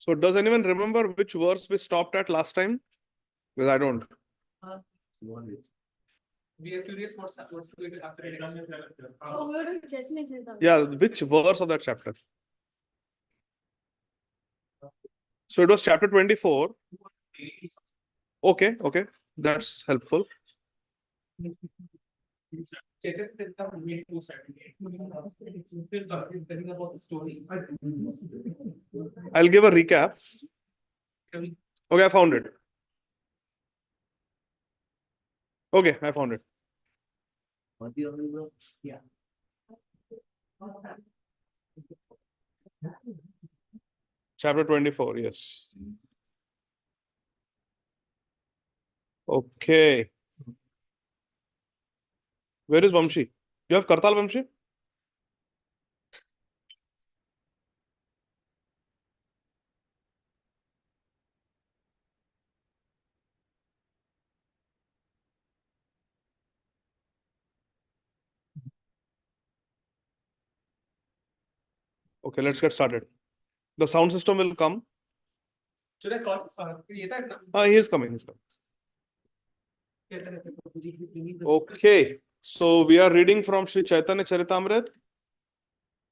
So does anyone remember which verse we stopped at last time? Because I don't. We are curious what's going to happen next. Oh, we were doing Chaitanya Charitamrita. Yeah, which verse of that chapter? So it was chapter 24. Okay, okay. That's helpful. Chaitanya Charitamrita made 278. Telling about the story. I'll give a recap. Okay, I found it. Okay, I found it. Yeah. Chapter 24, yes. Okay. Where is Vamshi? You have Kartal, Vamshi? Okay, let's get started. The sound system will come. Should I call? He is coming. He's coming. Okay, so we are reading from Sri Chaitanya Charitamrita,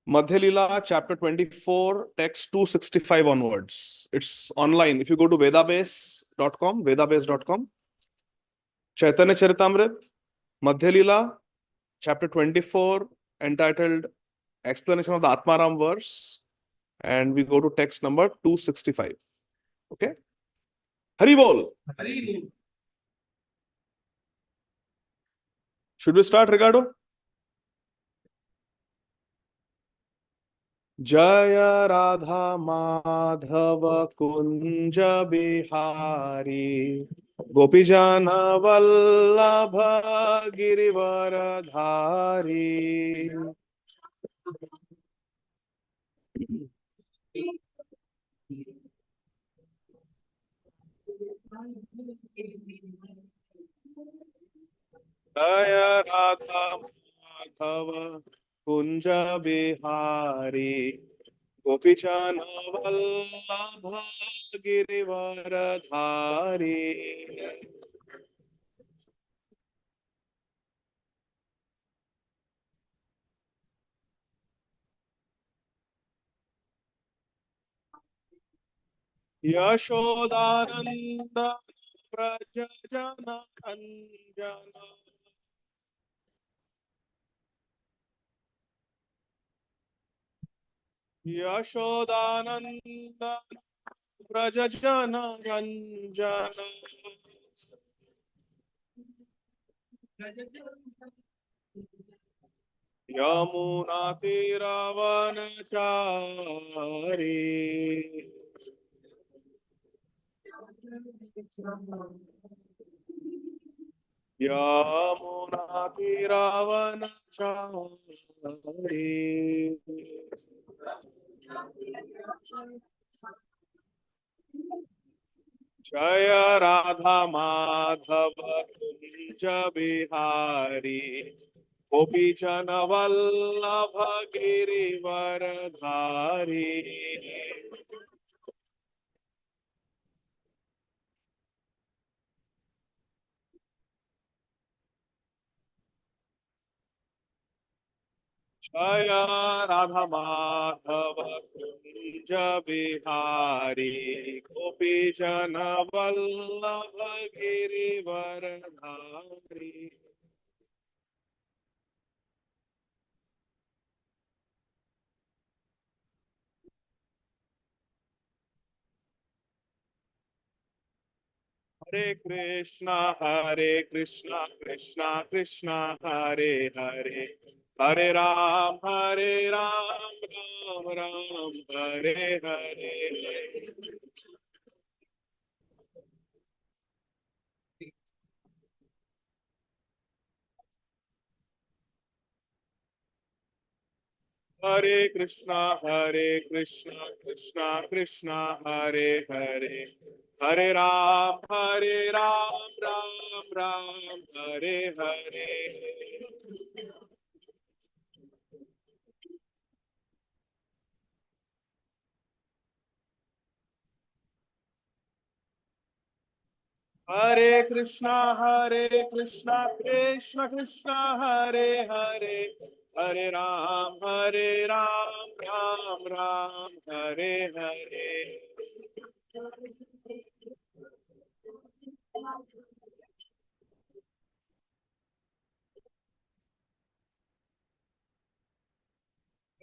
Madhya Lila, chapter 24, text 265 onwards. It's online. If you go to vedabase.com, Chaitanya Charitamrita, Madhya Lila, chapter 24, entitled Explanation of the Atmaram verse, and we go to text number 265. Okay? Hari Bol. Hari. Should we start, Ricardo? Jaya Radha Madhava Kunja Bihari Gopijana Vallabha Girivaradhari. Jaya Radha Madhava Kunja Bihari Gopijana Vallabha Girivaradhari. Yashodananda Prajajana Anjana. Yashodananda Prajajana Anjana. Yamuna Tiravanachari. Yamuna Tiravanachari. Jaya Radha Madhava Kunja Bihari Gopijana Vallabha Girivaradhari. Jaya Radha Madhava Kunja Bihari Gopijana Vallabha Girivaradhari. Hare Krishna, Krishna Krishna, Hare Hare. Hare Ram, Ram Ram, Hare Hare. Hare Krishna, Krishna Krishna, Hare Hare. Hare Ram, Ram Ram, Hare Hare. Hare Krishna Krishna Krishna Hare Hare, Hare Ram, Ram Ram Hare Hare.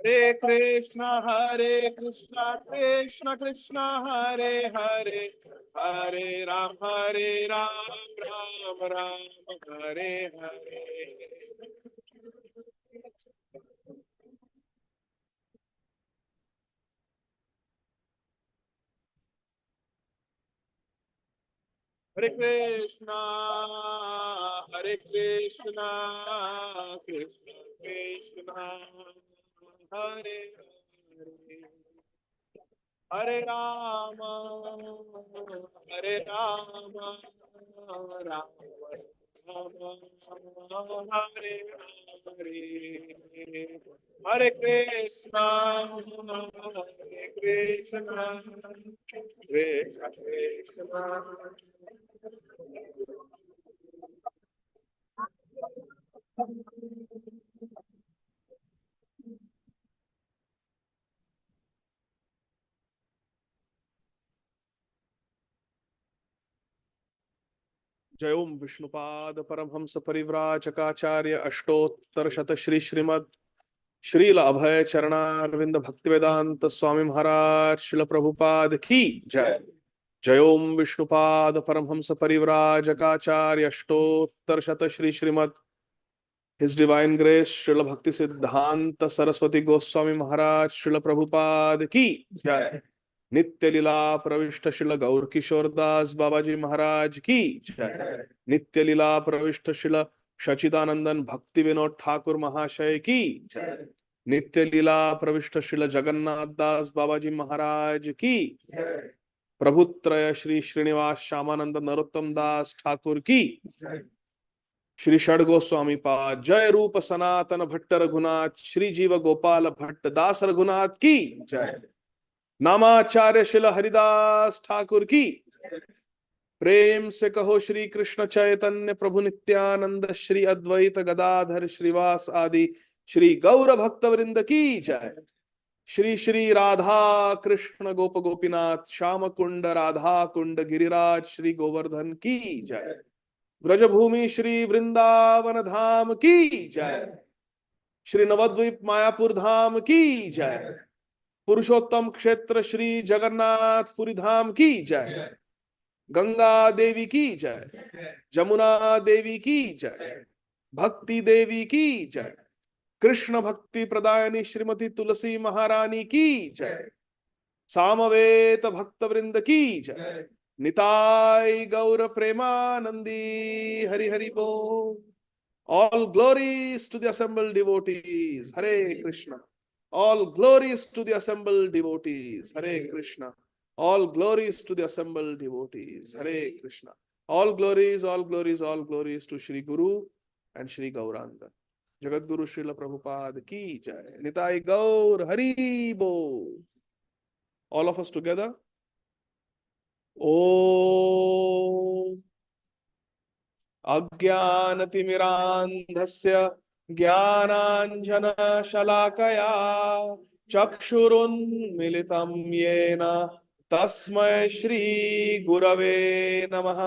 Hare Krishna Krishna Krishna Hare Hare, Hare Ram, Ram Ram Hare Hare. Hare Krishna, Krishna Krishna, Hare Hare. Hare Rama, Rama Rama, Hare Hare. Hare Krishna, Krishna Krishna. जय ओम विष्णुपाद परमहंस परिव्राजकाचार्य अष्टोत्तर शत श्री श्रीमद श्रील अभय चरणारविंद भक्तिवेदांत स्वामी महाराज श्रील प्रभुपाद की जय। जय ओम विष्णुपाद परमहंस परिव्राजकाचार्य अष्टोत्तर शत Shri Shrimad His Divine Grace Srila भक्ति सिद्धांत सरस्वती गोस्वामी महाराज श्रील प्रभुपाद की जय। नित्य लीला प्रविष्ट श्रील गौर किशोर दास बाबाजी महाराज की जय। नित्य लीला प्रविष्ट श्रील सचिदानंदन भक्ति विनोद ठाकुर महाशय की जय। नित्य लीला प्रविष्ट श्रील जगन्नाथ दास बाबाजी महाराज की जय। प्रभुत्रय श्री श्रीनिवास श्यामानंद नरोत्तम दास ठाकुर की जय। श्री षड गोस्वामी पाद जय। रूप सनातन भट्ट रघुनाथ श्री जीव गोपाल भट्ट दास रघुनाथ की जय। नामाचार्य शिल हरिदास ठाकुर की। प्रेम से कहो श्री कृष्ण चैतन्य प्रभु नित्यानंद श्री अद्वैत गदाधर श्रीवास आदि श्री गौर भक्त वृंद की जय। श्री श्री राधा कृष्ण गोप गोपीनाथ श्याम कुंड राधा कुंड गिरिराज श्री गोवर्धन की जय। ब्रजभूमि श्री वृंदावन धाम की जय। श्री नवद्वीप मायापुर धाम की जय। पुरुषोत्तम क्षेत्र श्री जगन्नाथपुरी धाम की जय। गंगा देवी की जय। जमुना देवी की जय। भक्ति देवी की जय। कृष्ण भक्ति प्रदायनी श्रीमती तुलसी महारानी की जय। सामवेद भक्त वृंद की जय। निताय गौर प्रेमानंदी हरि हरि बोल। All glories to the assembled devotees. Hare Krishna. All glories to the assembled devotees. Hare Krishna. All glories to the assembled devotees. Hare Krishna. All glories, all glories, all glories to Shri Guru and Shri Gauranga. Jagat Guru Srila Prabhupada ki jai. Nitai Gaur Hari Bo. All of us together. Om अज्ञानतिमिरान्धस्य ज्ञानाञ्जनशलाकया चक्षुरुन्मिलितं येन तस्मै श्रीगुरवे नमः।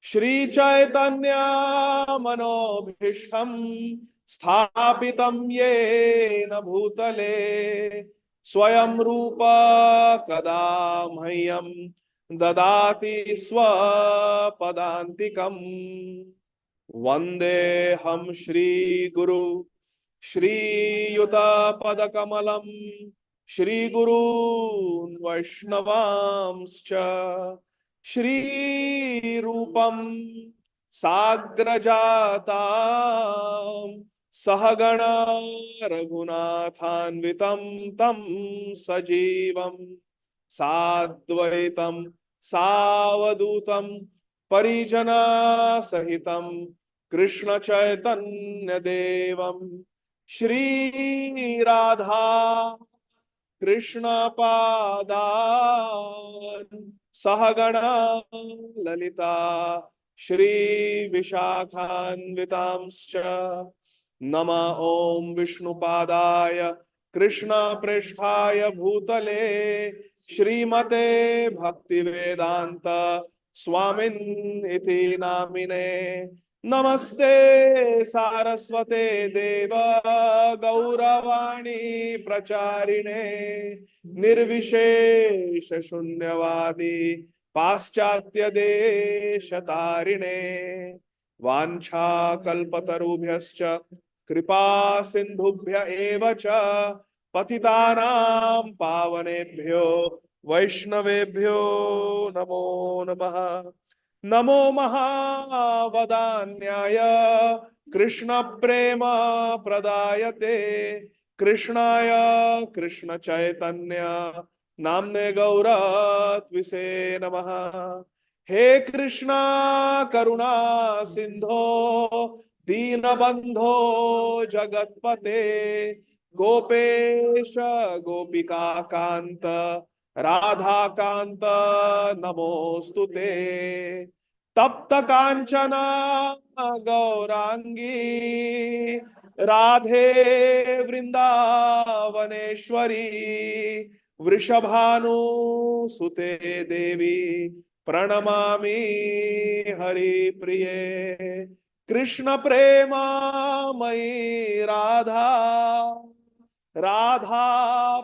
श्रीचैतन्यमनोभीष्टं स्थापितं येन भूतले स्वयं रूप कदा मह्यं ददाति स्वपदान्तिकम्। वन्देऽहं श्रीगुरु श्रीयुतपदकमलं श्रीगुरून् वैष्णवांश्च श्रीरूपं साग्रजातां सहगणा रघुनाथान्वितं तं सजीवं साद्वैतं सावधूतं परिजना सहितं कृष्ण चैतन्य देवं श्री राधा कृष्ण पादान् सहगणा ललिता श्री विशाखान्वितांश्च नमः ओम विष्णुपादाय कृष्ण पृष्ठाय भूतले श्रीमते भक्तिवेदांत स्वामिन् इति नामिने नमस्ते सारस्वते देव गौरवाणी प्रचारिणे निर्विशेष शून्यवादी पाश्चात्य देश तारिणे वाञ्छा कल्पतरुभ्यश्च कृपा सिन्धुभ्य एव च पतितानां पावनेभ्यो वैष्णवेभ्यो नमो नमः। नमो महावदान्याय कृष्ण प्रेम प्रदायते कृष्णाय कृष्ण चैतन्य नाम्ने गौरत्विषे नमः। हे कृष्णा करुणा सिंधो दीनबंधो जगत्पते गोपेश गोपिका कांत राधा कांत नमोस्तुते तप्त कांचना गौरांगी राधे वृंदावनेश्वरी वृषभानुसुते देवी प्रणमामि हरिप्रिये कृष्ण प्रेममयी राधा राधा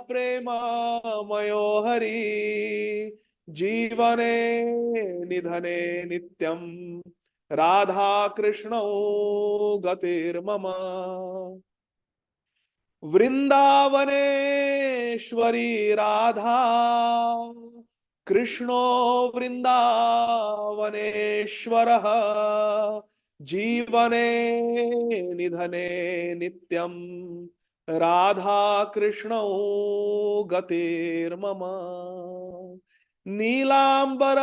प्रेममयो हरि जीवने निधने नित्यं राधा कृष्णौ गतिर्मम वृंदावनेश्वरी राधा कृष्णो वृंदावनेश्वरः जीवने निधने नित्यं राधा कृष्णौ गतिर्मम नीलांबर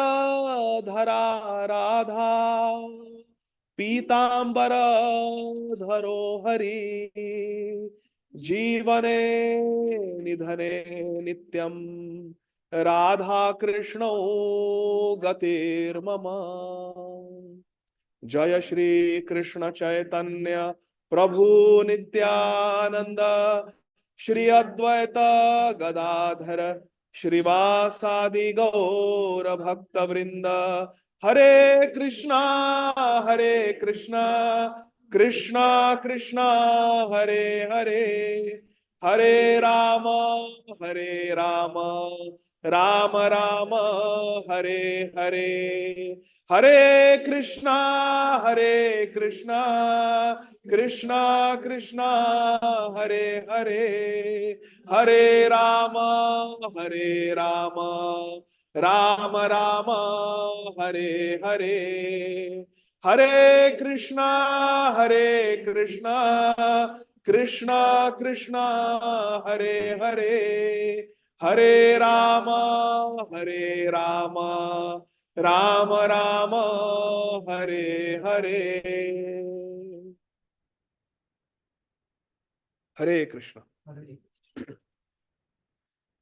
धरा राधा पीतांबर धरो हरि जीवने निधने नित्यं राधा कृष्णौ गतिर्मम जय श्री कृष्ण चैतन्य प्रभु नित्यानंद श्री अद्वैत गदाधर श्रीवासादि गौर भक्त वृंद हरे Krishna Krishna Krishna Hare Hare Hare Ram Ram Ram Hare Hare Hare Krishna Krishna Krishna Hare Hare Hare Ram Ram Ram Hare Hare Hare Krishna Krishna Krishna Hare Hare Hare Ram Ram Ram Hare Hare Hare Krishna.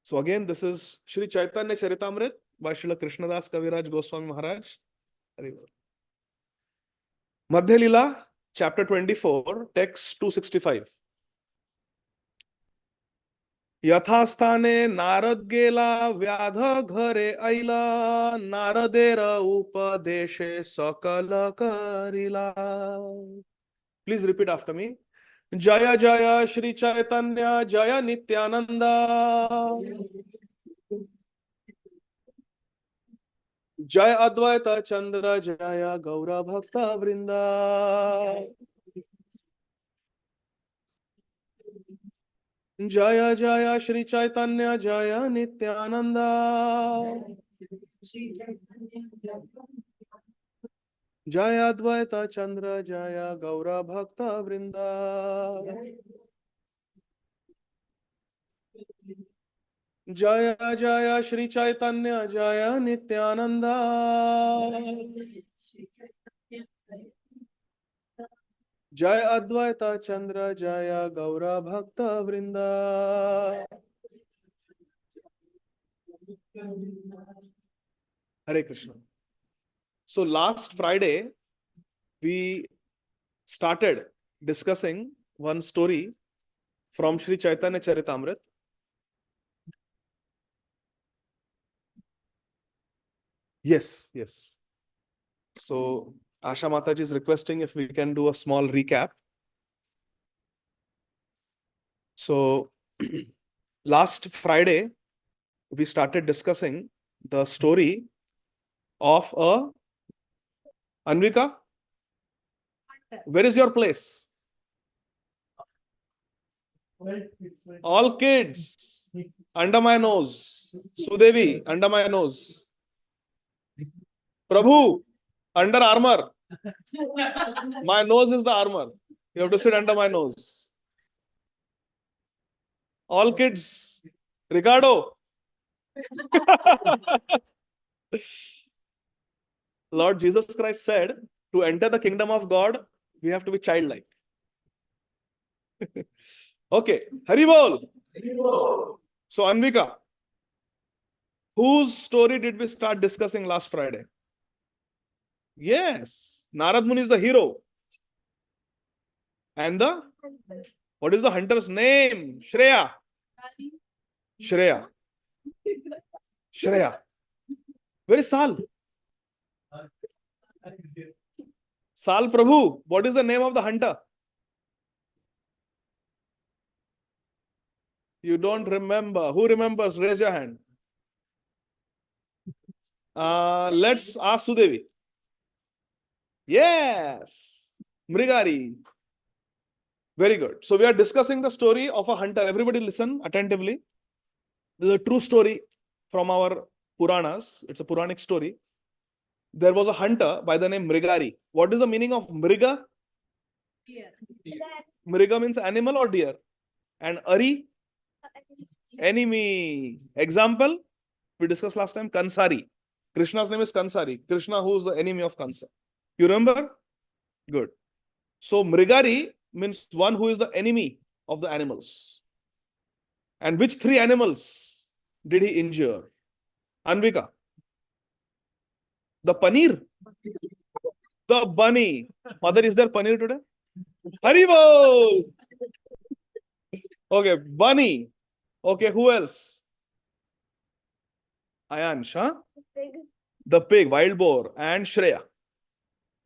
So again, this is Shri Chaitanya Charitamrit by Srila Krishnadas Kaviraj Goswami Maharaj. Hari Bol. Madhya Lila, chapter 24, text 265. यथास्थाने Narad गेला व्याध घरे ऐला नारदेर उपदेशे सकल करिला. Please repeat after me. जय जय श्री चैतन्य जय नित्यानंद जय अद्वैत चंद्र जय गौर भक्त वृंद जय जय श्री चैतन्य जय नित्यानंद जय अद्वैत चंद्र जय गौर भक्त वृंद जय जय श्री चैतन्य जय नित्यानंद जय अद्वैत चंद्र जय गौर भक्त वृंद Hare Krishna. So last Friday, we started discussing one story from Sri Chaitanya Charitamrita. Yes, yes. So Asha Mataji is requesting if we can do a small recap. So last Friday, we started discussing the story of a Anvika. Where is your place? All kids under my nose. Sudevi under my nose. Prabhu under armor. My nose is the armor. You have to sit under my nose. All kids. Ricardo. Lord Jesus Christ said, to enter the kingdom of God, we have to be childlike. Okay. Haribol. So, Anvika, whose story did we start discussing last Friday? Yes. Narad Muni is the hero. And what is the hunter's name? Shreya. Shreya. Shreya. Where is Sal? Sal Prabhu. What is the name of the hunter? You don't remember. Who remembers? Raise your hand. Let's ask Sudevi. Yes. Mrigari. Very good. So we are discussing the story of a hunter. Everybody listen attentively. This is a true story from our Puranas. It's a Puranic story. There was a hunter by the name Mrigari. What is the meaning of Mriga? Deer. Mriga means animal or deer. And Ari? Enemy. Example? We discussed last time, Kansari. Krishna's name is Kansari. Krishna, who is the enemy of Kansa. You remember? Good. So Mrigari means one who is the enemy of the animals. And which three animals did he injure? Anvika. The paneer. The bunny. Mother, is there paneer today? Haribol. Okay, bunny. Okay, who else? Ayansh, huh? The pig, wild boar, and Shreya.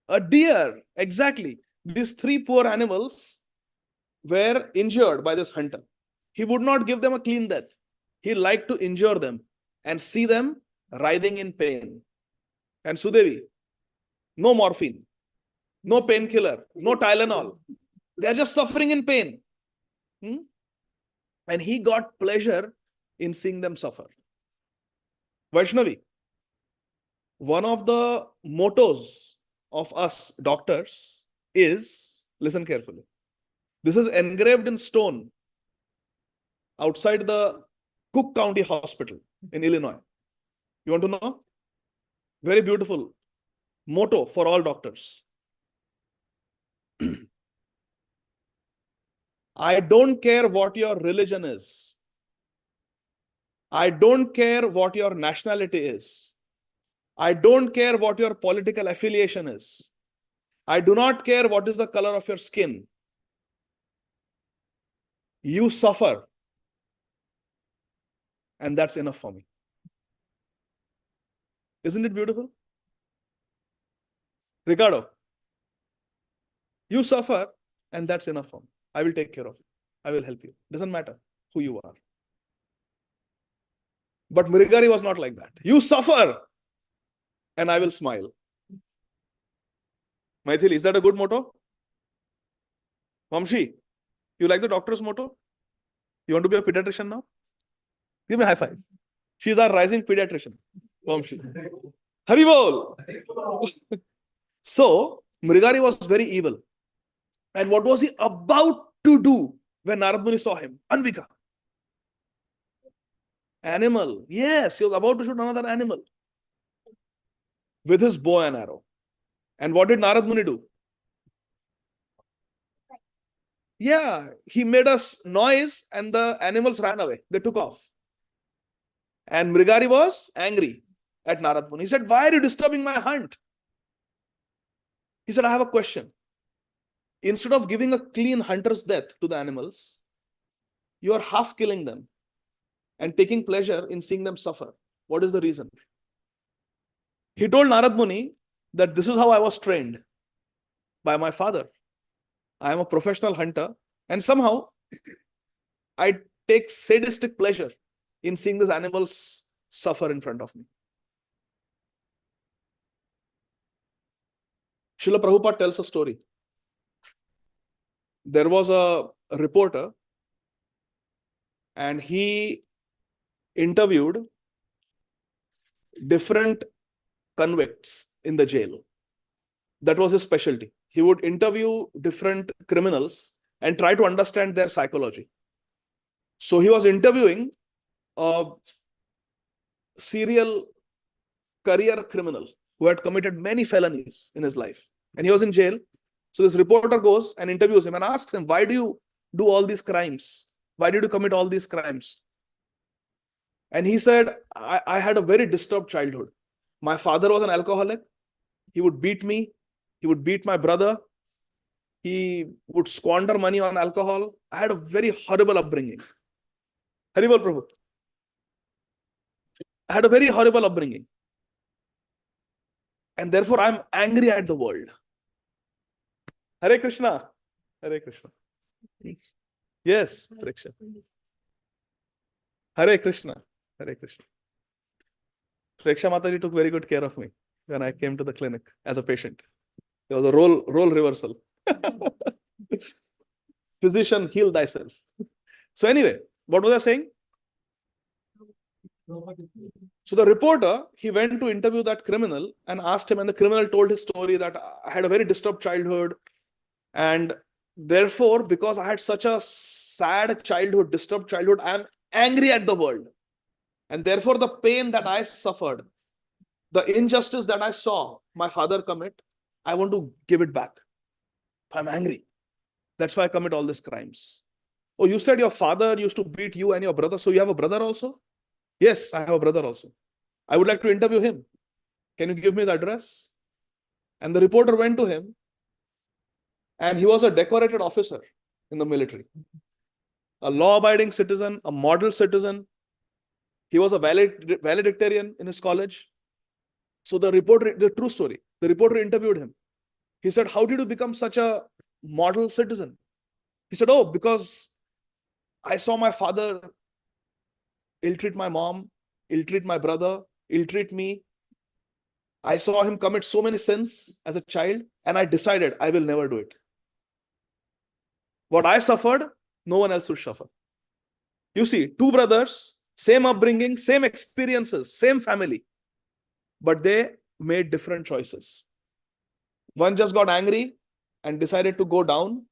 A deer. Exactly. These three poor animals were injured by this hunter. He would not give them a clean death. He liked to injure them and see them writhing in pain. And Sudevi, no morphine, no painkiller, no Tylenol. They are just suffering in pain. And he got pleasure in seeing them suffer. Vaishnavi, one of the mottos of us doctors is, listen carefully, this is engraved in stone outside the Cook County Hospital in Illinois. You want to know? Very beautiful motto for all doctors. I don't care what your religion is. I don't care what your nationality is. I don't care what your political affiliation is. I do not care what is the color of your skin. You suffer. And that's enough for me. Isn't it beautiful? Ricardo, you suffer, and that's enough for me. I will take care of you. I will help you. Doesn't matter who you are. But Mrigari was not like that. You suffer, and I will smile. Maithili, is that a good motto? Vamshi, you like the doctor's motto? You want to be a pediatrician now? Give me a high five. She's our rising pediatrician. Vamshi. Haribol. So, Mrigari was very evil. And what was he about to do when Narad Muni saw him? Anvika. Animal. Yes, he was about to shoot another animal with his bow and arrow. And what did Narad Muni do? Yeah, he made a noise and the animals ran away. They took off. And Mrigari was angry. at Narad Muni. He said, why are you disturbing my hunt? He said, I have a question. Instead of giving a clean hunter's death to the animals, you are half killing them and taking pleasure in seeing them suffer. What is the reason? He told Narad Muni that this is how I was trained by my father. I am a professional hunter, and somehow I take sadistic pleasure in seeing these animals suffer in front of me. Srila Prabhupada tells a story. There was a reporter and he interviewed different convicts in the jail. That was his specialty. He would interview different criminals and try to understand their psychology. So he was interviewing a serial career criminal who had committed many felonies in his life. And he was in jail. So this reporter goes and interviews him and asks him, why do you do all these crimes? Why did you commit all these crimes? And he said, I had a very disturbed childhood. My father was an alcoholic. He would beat me. He would beat my brother. He would squander money on alcohol. I had a very horrible upbringing. Haribol Prabhu. I had a very horrible upbringing. And therefore, I'm angry at the world. Hare Krishna. Hare Krishna. Yes, Preksha. Hare Krishna. Hare Krishna. Preksha Mataji took very good care of me when I came to the clinic as a patient. There was a role reversal. Physician, heal thyself. So anyway, what was I saying? So the reporter, he went to interview that criminal and asked him, and the criminal told his story that I had a very disturbed childhood. And therefore, because I had such a sad childhood, disturbed childhood, I am angry at the world. And therefore, the pain that I suffered, the injustice that I saw my father commit, I want to give it back. I'm angry. That's why I commit all these crimes. Oh, you said your father used to beat you and your brother. So you have a brother also? Yes, I have a brother also. I would like to interview him. Can you give me his address? And the reporter went to him. And he was a decorated officer in the military. A law-abiding citizen, a model citizen. He was a valedictorian in his college. So the reporter, the true story, the reporter interviewed him. He said, how did you become such a model citizen? He said, oh, because I saw my father ill-treat my mom, ill-treat my brother, ill-treat me. I saw him commit so many sins as a child, and I decided I will never do it. What I suffered, no one else will suffer. You see, two brothers, same upbringing, same experiences, same family, but they made different choices. One just got angry and decided to go down,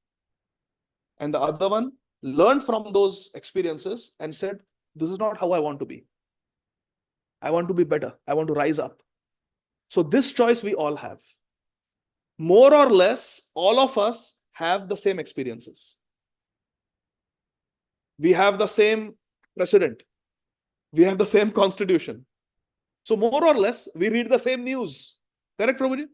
and the other one learned from those experiences and said, this is not how I want to be. I want to be better. I want to rise up. So this choice we all have. More or less, all of us have the same experiences. We have the same president. We have the same constitution. So more or less, we read the same news. Correct, Prabhuji?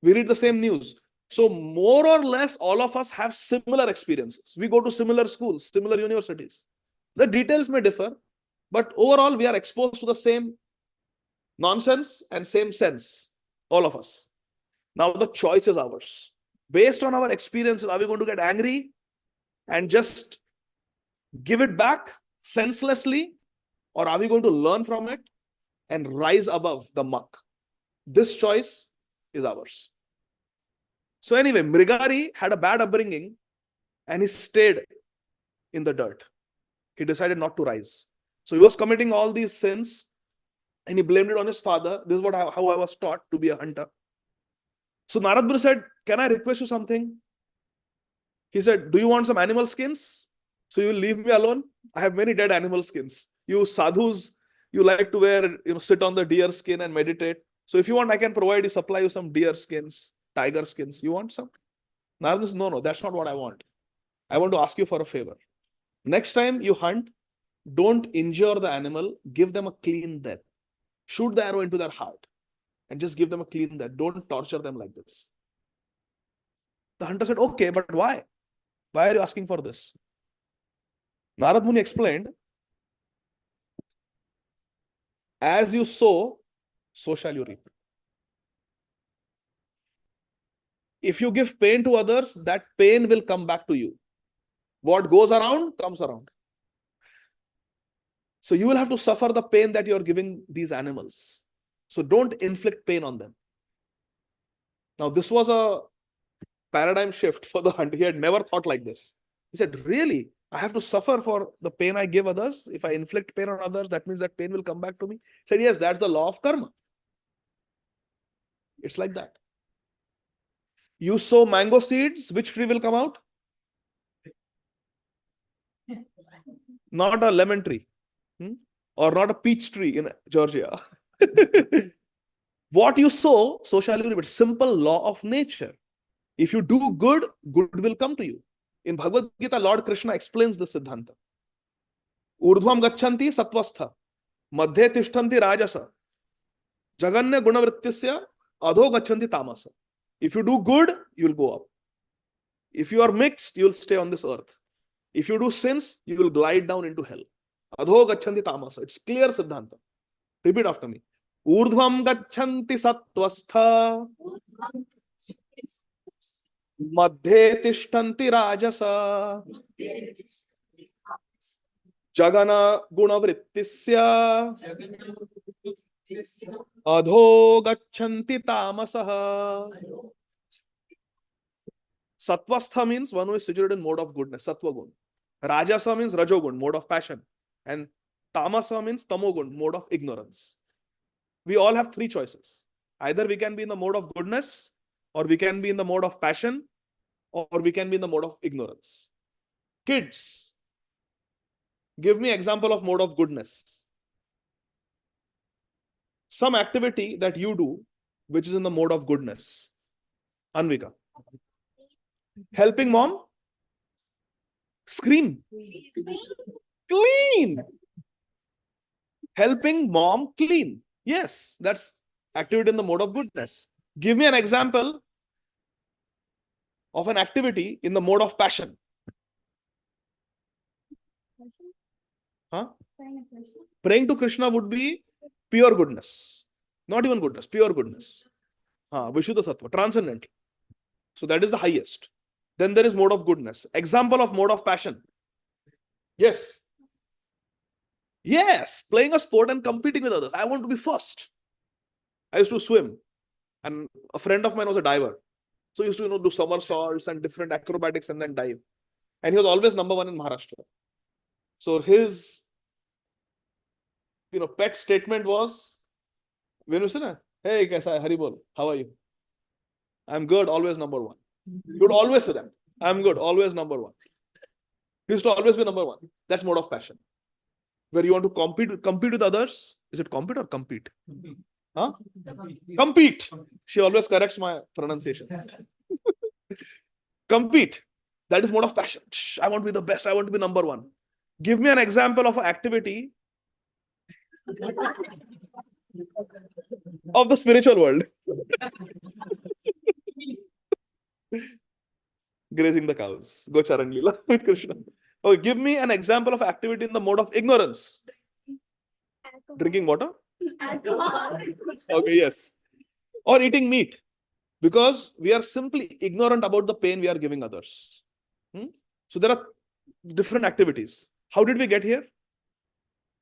We read the same news. So more or less, all of us have similar experiences. We go to similar schools, similar universities. The details may differ, but overall, we are exposed to the same nonsense and same sense, all of us. Now the choice is ours. Based on our experiences, are we going to get angry and just give it back senselessly, or are we going to learn from it and rise above the muck? This choice is ours. So anyway, Mrigari had a bad upbringing and he stayed in the dirt. He decided not to rise. So he was committing all these sins and he blamed it on his father. This is how I was taught to be a hunter. So Narad Muni said, can I request you something? He said, do you want some animal skins? So you will leave me alone? I have many dead animal skins. You sadhus, you like to wear, sit on the deer skin and meditate. So if you want, I can supply you some deer skins, tiger skins. You want some? Narad Muni said, no, that's not what I want. I want to ask you for a favor. Next time you hunt, don't injure the animal, give them a clean death. Shoot the arrow into their heart and just give them a clean death. Don't torture them like this. The hunter said, okay, but why? Why are you asking for this? Narad Muni explained, as you sow, so shall you reap. If you give pain to others, that pain will come back to you. What goes around comes around. So you will have to suffer the pain that you're giving these animals. So don't inflict pain on them. Now, this was a paradigm shift for the hunter. He had never thought like this. He said, really? I have to suffer for the pain I give others? If I inflict pain on others, that means that pain will come back to me? He said, yes, that's the law of karma. It's like that. You sow mango seeds, which tree will come out? Not a lemon tree. Or not a peach tree in Georgia. What you sow, so shall you reap. It's simple law of nature. If you do good, good will come to you. In Bhagavad Gita, Lord Krishna explains this Siddhanta. Urdhvam gachanti satvastha, madhye tishtanti rajasa, jaganya gunavrittisya, adho gachanti tamasa. If you do good, you will go up. If you are mixed, you will stay on this earth. If you do sins, you will glide down into hell. Adho gachanti tamasa. It's clear Siddhanta. Repeat after me. Urdhvam gachanti satvastha, madhye tishtanti rajasa, jagana gunavrittisya, adho gachanti tamasaha. Satvastha means one who is situated in mode of goodness, sattva gun. Rajasa means rajogun, mode of passion. And tamasa means tamogun, mode of ignorance. We all have three choices. Either we can be in the mode of goodness, or we can be in the mode of passion, or we can be in the mode of ignorance. Kids, give me example of mode of goodness. Some activity that you do, which is in the mode of goodness. Anvika. Helping mom? Scream. Clean. Helping mom clean. Yes, that's activity in the mode of goodness. Give me an example of an activity in the mode of passion. Huh? Praying to Krishna would be pure goodness. Not even goodness, pure goodness. Vishuddha Sattva, transcendental. So that is the highest. Then there is mode of goodness. Example of mode of passion. Yes. Yes, playing a sport and competing with others. I want to be first. I used to swim, and a friend of mine was a diver. So he used to, do somersaults and different acrobatics and then dive. And he was always number one in Maharashtra. So his, pet statement was, when you say, hey, kaisa hai? Hari bol, how are you? I'm good, always number one. He would always say that. I'm good, always number one. He used to always be number one. That's mode of passion. Where you want to compete with others. Is it compete or compete? Huh? Compete. She always corrects my pronunciations. Compete. That is mode of passion. I want to be the best. I want to be number one. Give me an example of an activity of the spiritual world. Grazing the cows. Go Charan Leela with Krishna. Okay, give me an example of activity in the mode of ignorance. Drinking water? Okay, yes. Or eating meat. Because we are simply ignorant about the pain we are giving others. So there are different activities. How did we get here?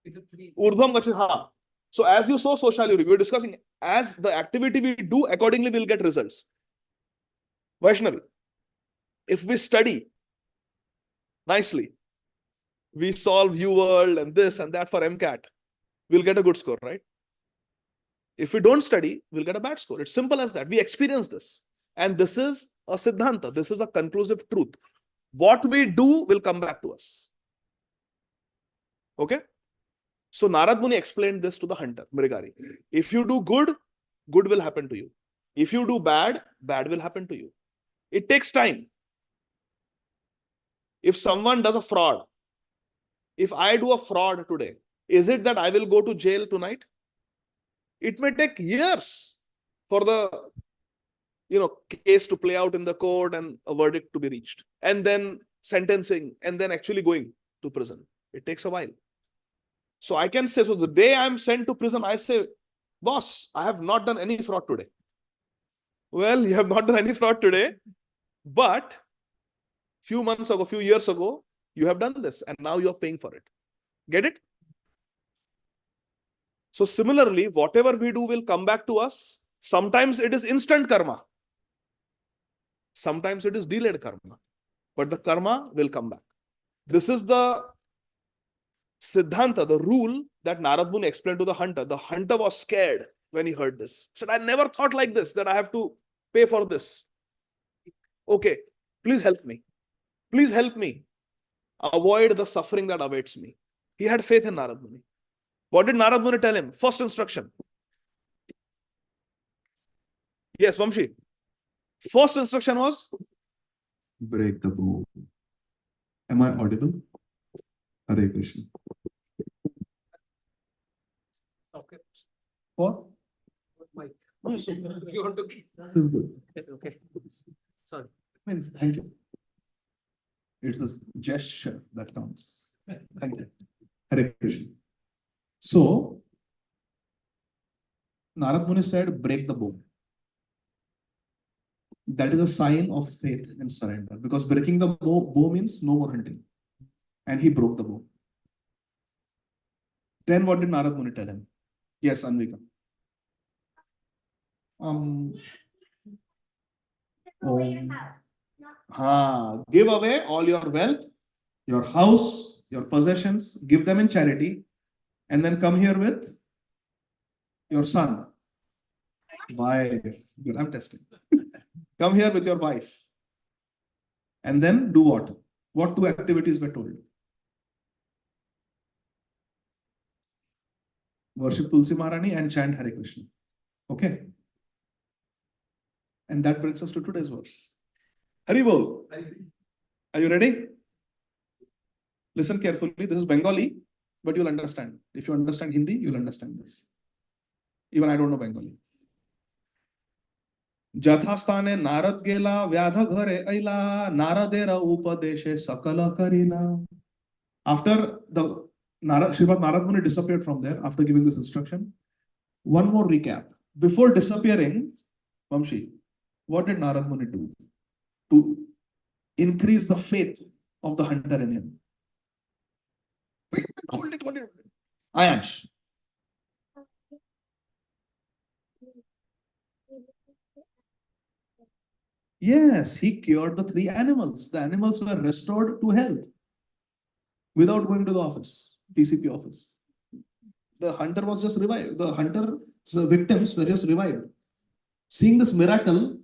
It's a three. Urdhvam Gachanti. So as you saw, so shall you reap. We were discussing, as the activity we do, accordingly we'll get results. Vaishnavi, if we study nicely, we solve UWorld and this and that for MCAT, we'll get a good score, right? If we don't study, we'll get a bad score. It's simple as that. We experience this. And this is a Siddhanta. This is a conclusive truth. What we do will come back to us. Okay? So Narad Muni explained this to the hunter, Mrigari. If you do good, good will happen to you. If you do bad, bad will happen to you. It takes time. If someone does a fraud, if I do a fraud today, is it that I will go to jail tonight? It may take years for the case to play out in the court and a verdict to be reached, and then sentencing, and then actually going to prison. It takes a while. So I can say, so the day I'm sent to prison, I say, boss, I have not done any fraud today. Well, you have not done any fraud today, but few months ago, few years ago, you have done this, and now you're paying for it. Get it? So similarly, whatever we do will come back to us. Sometimes it is instant karma. Sometimes it is delayed karma. But the karma will come back. This is the Siddhanta, the rule that Narad Muni explained to the hunter. The hunter was scared when he heard this. He said, I never thought like this, that I have to pay for this. Okay, please help me. Please help me avoid the suffering that awaits me. He had faith in Narad Muni. What did Narad Muni tell him? First instruction. Yes, Vamshi. First instruction was? Break the bow. Am I audible? Hare Krishna. Okay. What? Mike. If you want to. This is good. Okay. Sorry. Thank you. It's the gesture that counts. Thank you. Hare Krishna. So, Narad Muni said, break the bow. That is a sign of faith and surrender, because breaking the bow means no more hunting. And he broke the bow. Then what did Narad Muni tell him? Yes, Anvika. Give away all your wealth, your house, your possessions, give them in charity, and then come here with your son, wife. Good, I'm testing. Come here with your wife. And then do what? What two activities were told? Worship Tulsi Maharani and chant Hare Krishna. Okay. And that brings us to today's verse. Hari Bol. Are you ready? Listen carefully. This is Bengali, but you'll understand. If you understand Hindi, you'll understand this. Even I don't know Bengali. Jathasthane Narad gela vyadha ghare aila naradera upadeshe sakala karila. After the Srimad Narad Muni disappeared from there after giving this instruction. One more recap. Before disappearing, Vamshi, what did Narad Muni do to increase the faith of the hunter in him? Hold it. Ayansh. Yes, he cured the 3 animals. The animals were restored to health without going to the office, PCP office. The hunter was just revived. The victims were just revived. Seeing this miracle,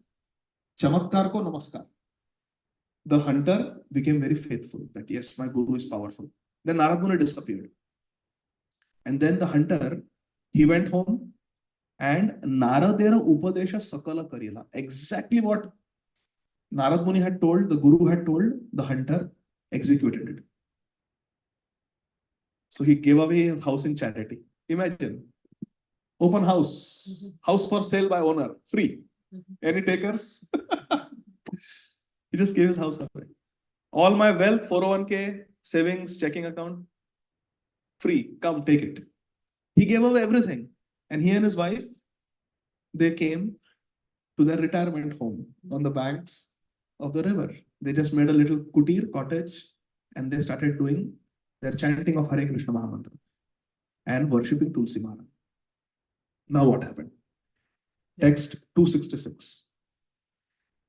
Chamatkar ko namaskar. The hunter became very faithful that yes, my guru is powerful. Then Narad Muni disappeared. And then the hunter, he went home and Naradera Upadesha Sakala Karila. Exactly what Narad Muni had told, the guru had told, the hunter executed it. So he gave away his house in charity. Imagine. Open house. House for sale by owner. Free. Any takers? He just gave his house away. All my wealth, 401k, savings, checking account, free. Come, take it. He gave away everything. And he and his wife, they came to their retirement home on the banks of the river. They just made a little kutir, cottage, and they started doing their chanting of Hare Krishna Mahamantra and worshipping Tulsi Maharani. Now what happened? Text 266.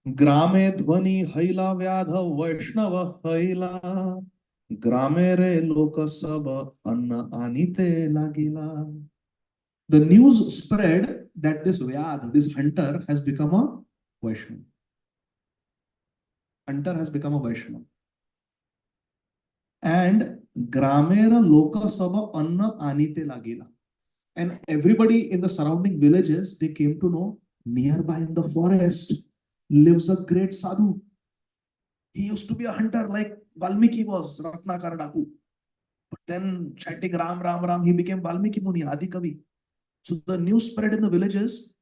Grame dhvani haila vyadha vaishnava haila grame re loka saba anna anite lagila. The news spread that this Vyadha, this hunter, has become a Vaishnava. Hunter has become a Vaishnava. And Gramera Loka Saba Anna Anite Lagila. And everybody in the surrounding villages, they came to know nearby in the forest lives a great sadhu. He used to be a hunter like Valmiki was, Ratnakar Daku. But then chanting Ram, Ram, Ram, he became Valmiki Muni, Adi Kavi. So the news spread in the villages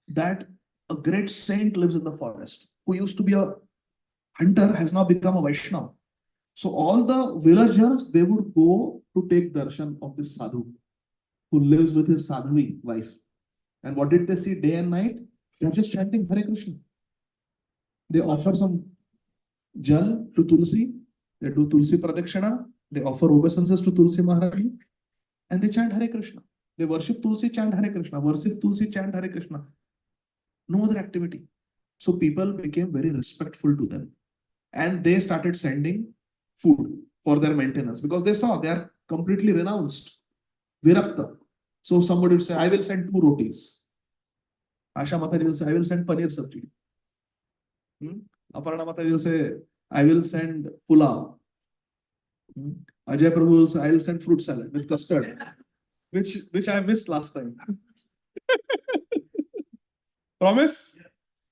that a great saint lives in the forest, who used to be a hunter, has now become a Vaishnava. So all the villagers, they would go to take darshan of this sadhu who lives with his sadhavi wife. And what did they see day and night? They're just chanting Hare Krishna. They offer some jal to Tulsi, they do Tulsi Pradakshina, they offer obeisances to Tulsi Maharani, and they chant Hare Krishna. They worship Tulsi, chant Hare Krishna, worship Tulsi, chant Hare Krishna. No other activity. So people became very respectful to them. And they started sending food for their maintenance because they saw they are completely renounced. Virakta. So somebody would say, I will send 2 rotis. Asha Mataji will say, I will send paneer sabji. Aparna Mataji will say, I will send pulao. Ajay Prabhu will say, I will send fruit salad with custard, which I missed last time. Promise?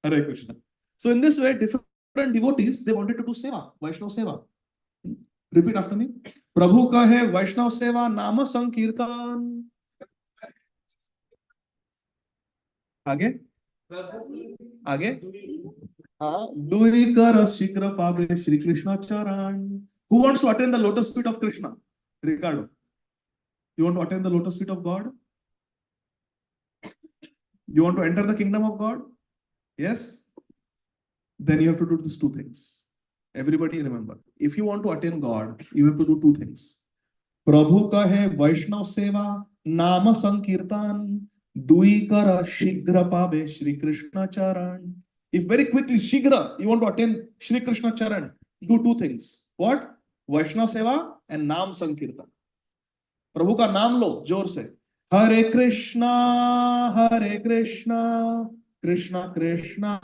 Hare Krishna. So in this way, different devotees, they wanted to do seva, Vaishnava seva. Repeat after me. Prabhu ka hai Vaishnava seva, nama sankirtan. आगे आगे हाँ दुई कर शीघ्र पावे श्री कृष्ण चरण. Who wants to attain the lotus feet of Krishna? Ricardo, you want to attain the lotus feet of God? You want to enter the kingdom of God? Yes. Then you have to do these 2 things. Everybody remember, if you want to attain God, you have to do 2 things. Prabhu ka hai Vaishnav seva, nama sankirtan. Dui kara shigra pave Shri Krishna charan. If very quickly, shigra, you want to attain Shri Krishna charan, do 2 things. What? Vaishnava seva and Nam Sankirtan. Prabhu ka naam lo, jor se. Hare Krishna, Krishna Krishna,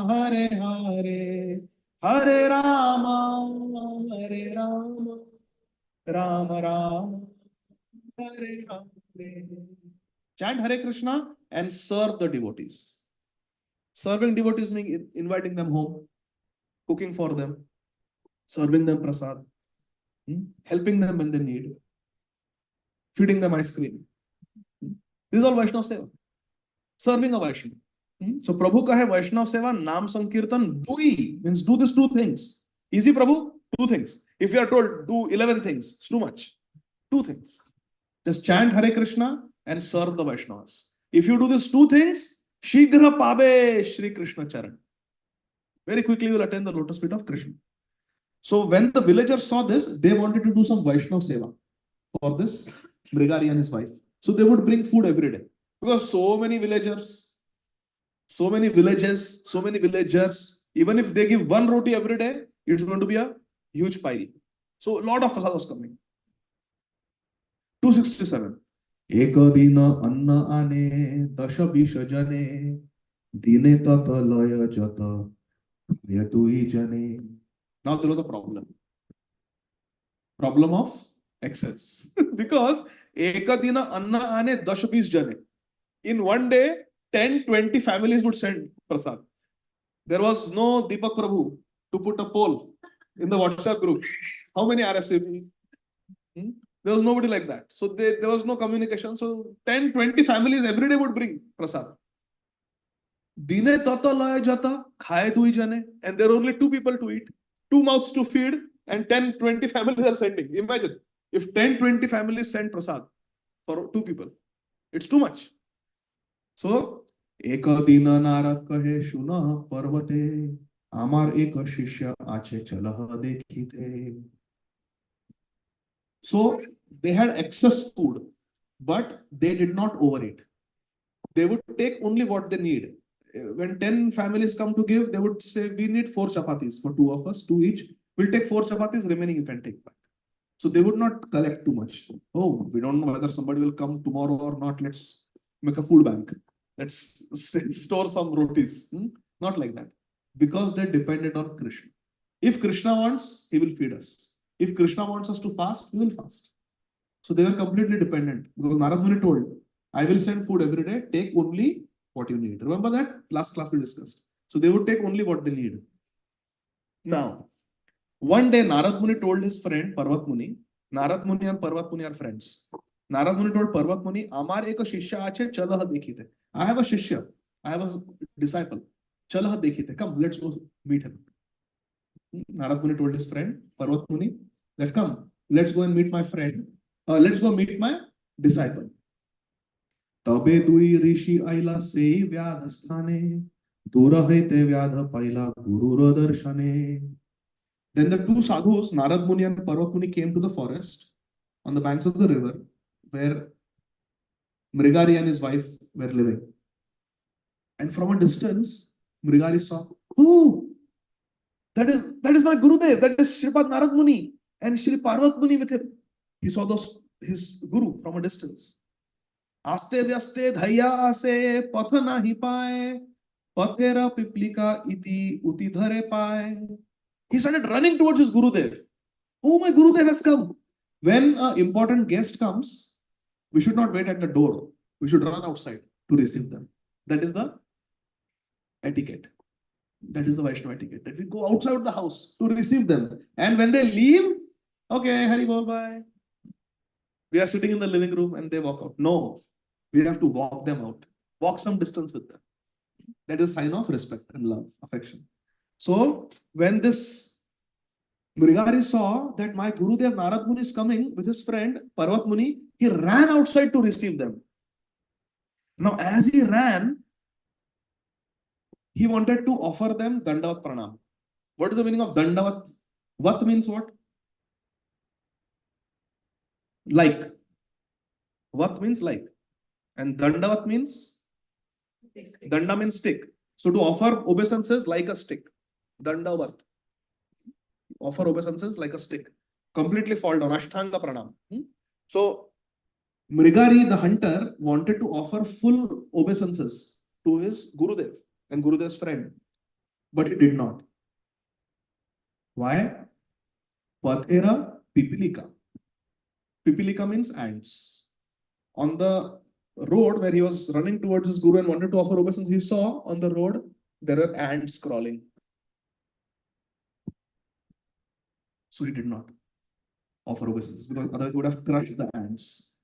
Hare Hare, Hare Rama, Rama Rama, Hare Hare. Chant Hare Krishna and serve the devotees. Serving devotees means inviting them home, cooking for them, serving them prasad, helping them when they need, feeding them ice cream. This is all Vaishnava Seva. Serving a Vaishnava. So Prabhu ka hai Vaishnava Seva, Nam Sankirtan, dui means do these 2 things. Easy, Prabhu? 2 things. If you are told do 11 things, it's too much. 2 things. Just chant Hare Krishna and serve the Vaishnavas. If you do these 2 things, Shigra Pabe Shri Krishna Charan. Very quickly you will attain the lotus feet of Krishna. So when the villagers saw this, they wanted to do some Vaishnava Seva for this Brigari and his wife. So they would bring food every day. Because so many villagers, so many villages, so many villagers, even if they give 1 roti every day, it's going to be a huge pile. So a lot of prasad was coming. 267. Ekadina anna ane dasha bisha jane dine tata laya jata yatui jane. Now there was a problem. Problem of excess. Because ekadina anna ane dasha bisha jane. In one day, 10-20 families would send prasad. There was no Deepak Prabhu to put a poll in the WhatsApp group. How many RSVP? There was nobody like that. So there was no communication. So 10-20 families every day would bring prasad. Dine tata laya jata, khaye tui jane. And there are only 2 people to eat, 2 mouths to feed, and 10-20 families are sending. Imagine if 10-20 families send prasad for 2 people. It's too much. So, ekadina narad kahe shuna parvate, amar ek shishya ache chalah dekhite. So they had excess food, but they did not overeat. They would take only what they need. When 10 families come to give, they would say, we need 4 chapatis for 2 of us, 2 each. We'll take 4 chapatis, remaining you can take back. So they would not collect too much. Oh, we don't know whether somebody will come tomorrow or not. Let's make a food bank. Let's store some rotis. Not like that. Because they depended on Krishna. If Krishna wants, he will feed us. If Krishna wants us to fast, we will fast. So they were completely dependent. Because Narad Muni told, I will send food every day. Take only what you need. Remember that? Last class we discussed. So they would take only what they need. Now, one day Narad Muni told his friend Parvat Muni, Narad Muni and Parvat Muni are friends. Narad Muni told Parvat Muni, Amar ek shishya ache chalah dekhite. I have a shishya. I have a disciple. Chalah dekhite. Come, let's go meet him. Narad Muni told his friend, Parvat Muni, that come, let's go and meet my friend. Let's go meet my disciple. तबे दुई ऋषि आइला से व्याध स्थाने दूर हईते व्याध पाइला गुरुर दर्शने. Then the two sadhus, Narad Muni and Parvat Muni, came to the forest on the banks of the river where Mrigari and his wife were living. And from a distance, Mrigari saw, oh, that is my Gurudev, that is Shripad Narad Muni and Shri Parvat Muni with him. He saw his Guru from a distance. Aste vyaste dhaya ase patha nahi pae pathera piplika iti uti dhare pae. He started running towards his Gurudev. Oh, my Gurudev has come. When an important guest comes, we should not wait at the door. We should run outside to receive them. That is the etiquette. That is the Vaishnava etiquette. That we go outside the house to receive them. And when they leave, okay, Hari Bol, bye. We are sitting in the living room and they walk out. No, we have to walk them out. Walk some distance with them. That is a sign of respect and love, affection. So when this Mrigari saw that my Gurudev Narad Muni is coming with his friend Parvat Muni, he ran outside to receive them. Now, as he ran, he wanted to offer them Dandavat Pranam. What is the meaning of Dandavat? Vat means what? Like. Vat means like. And Dandavat means? Danda means stick. So to offer obeisances like a stick. Dandavat. Offer obeisances like a stick. Completely fall down. Ashtanga Pranam. So Mrigari, the hunter, wanted to offer full obeisances to his Gurudev and Gurudev's friend. But he did not. Why? Pathera Pipilika. Pipilika means ants. On the road where he was running towards his Guru and wanted to offer obeisance, he saw on the road there are ants crawling. So he did not offer obeisances because otherwise he would have crushed the ants.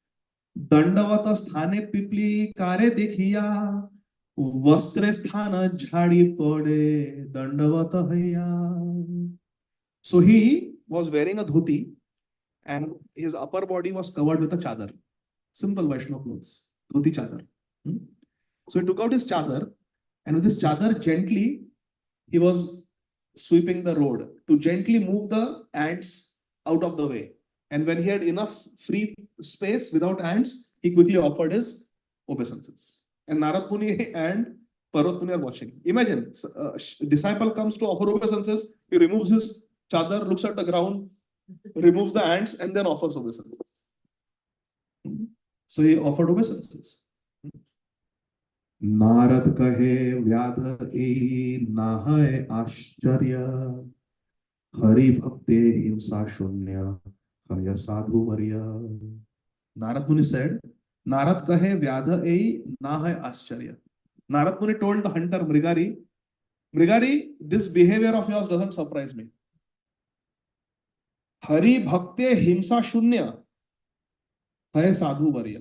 Dandavata sthane pipli kare dekhiya vastre sthana jhadi pade dandavata haya. So he was wearing a dhuti and his upper body was covered with a chadar. Simple Vaishnava clothes. Dhuti chadar. So he took out his chadar and with his chadar gently he was sweeping the road to gently move the ants out of the way. And when he had enough free space without ants, he quickly offered his obeisances. And Narad Muni and Parvat Muni are watching. Imagine, a disciple comes to offer obeisances, he removes his chadar, looks at the ground, removes the ants, and then offers obeisances. So he offered obeisances. Narad kahe vyadha e nahay ashcharya Hari bhakte himsa shunya haya sadhu varya. Narad Muni said, Narad kahe vyadha e nahay ashcharya. Narad Muni told the hunter Mrigari, Mrigari, this behavior of yours doesn't surprise me. Hari bhakte himsa shunya haya sadhu varya.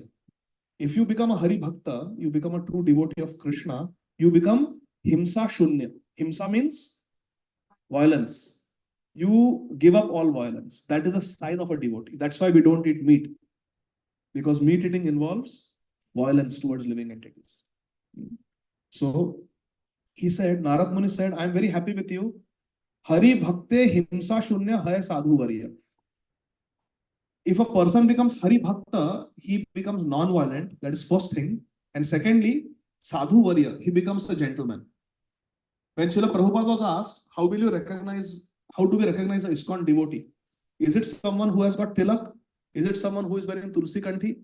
If you become a Hari Bhakta, you become a true devotee of Krishna, you become Himsa Shunya. Himsa means violence. You give up all violence. That is a sign of a devotee. That's why we don't eat meat. Because meat eating involves violence towards living entities. So he said, Narad Muni said, I am very happy with you. Hari Bhakte Himsa Shunya Hai Sadhu Varya. If a person becomes Hari Bhakta, he becomes non-violent. That is first thing. And secondly, Sadhu Varya, he becomes a gentleman. When Srila Prabhupada was asked, how do we recognize an ISKCON devotee? Is it someone who has got tilak? Is it someone who is wearing Tulsi Kanthi?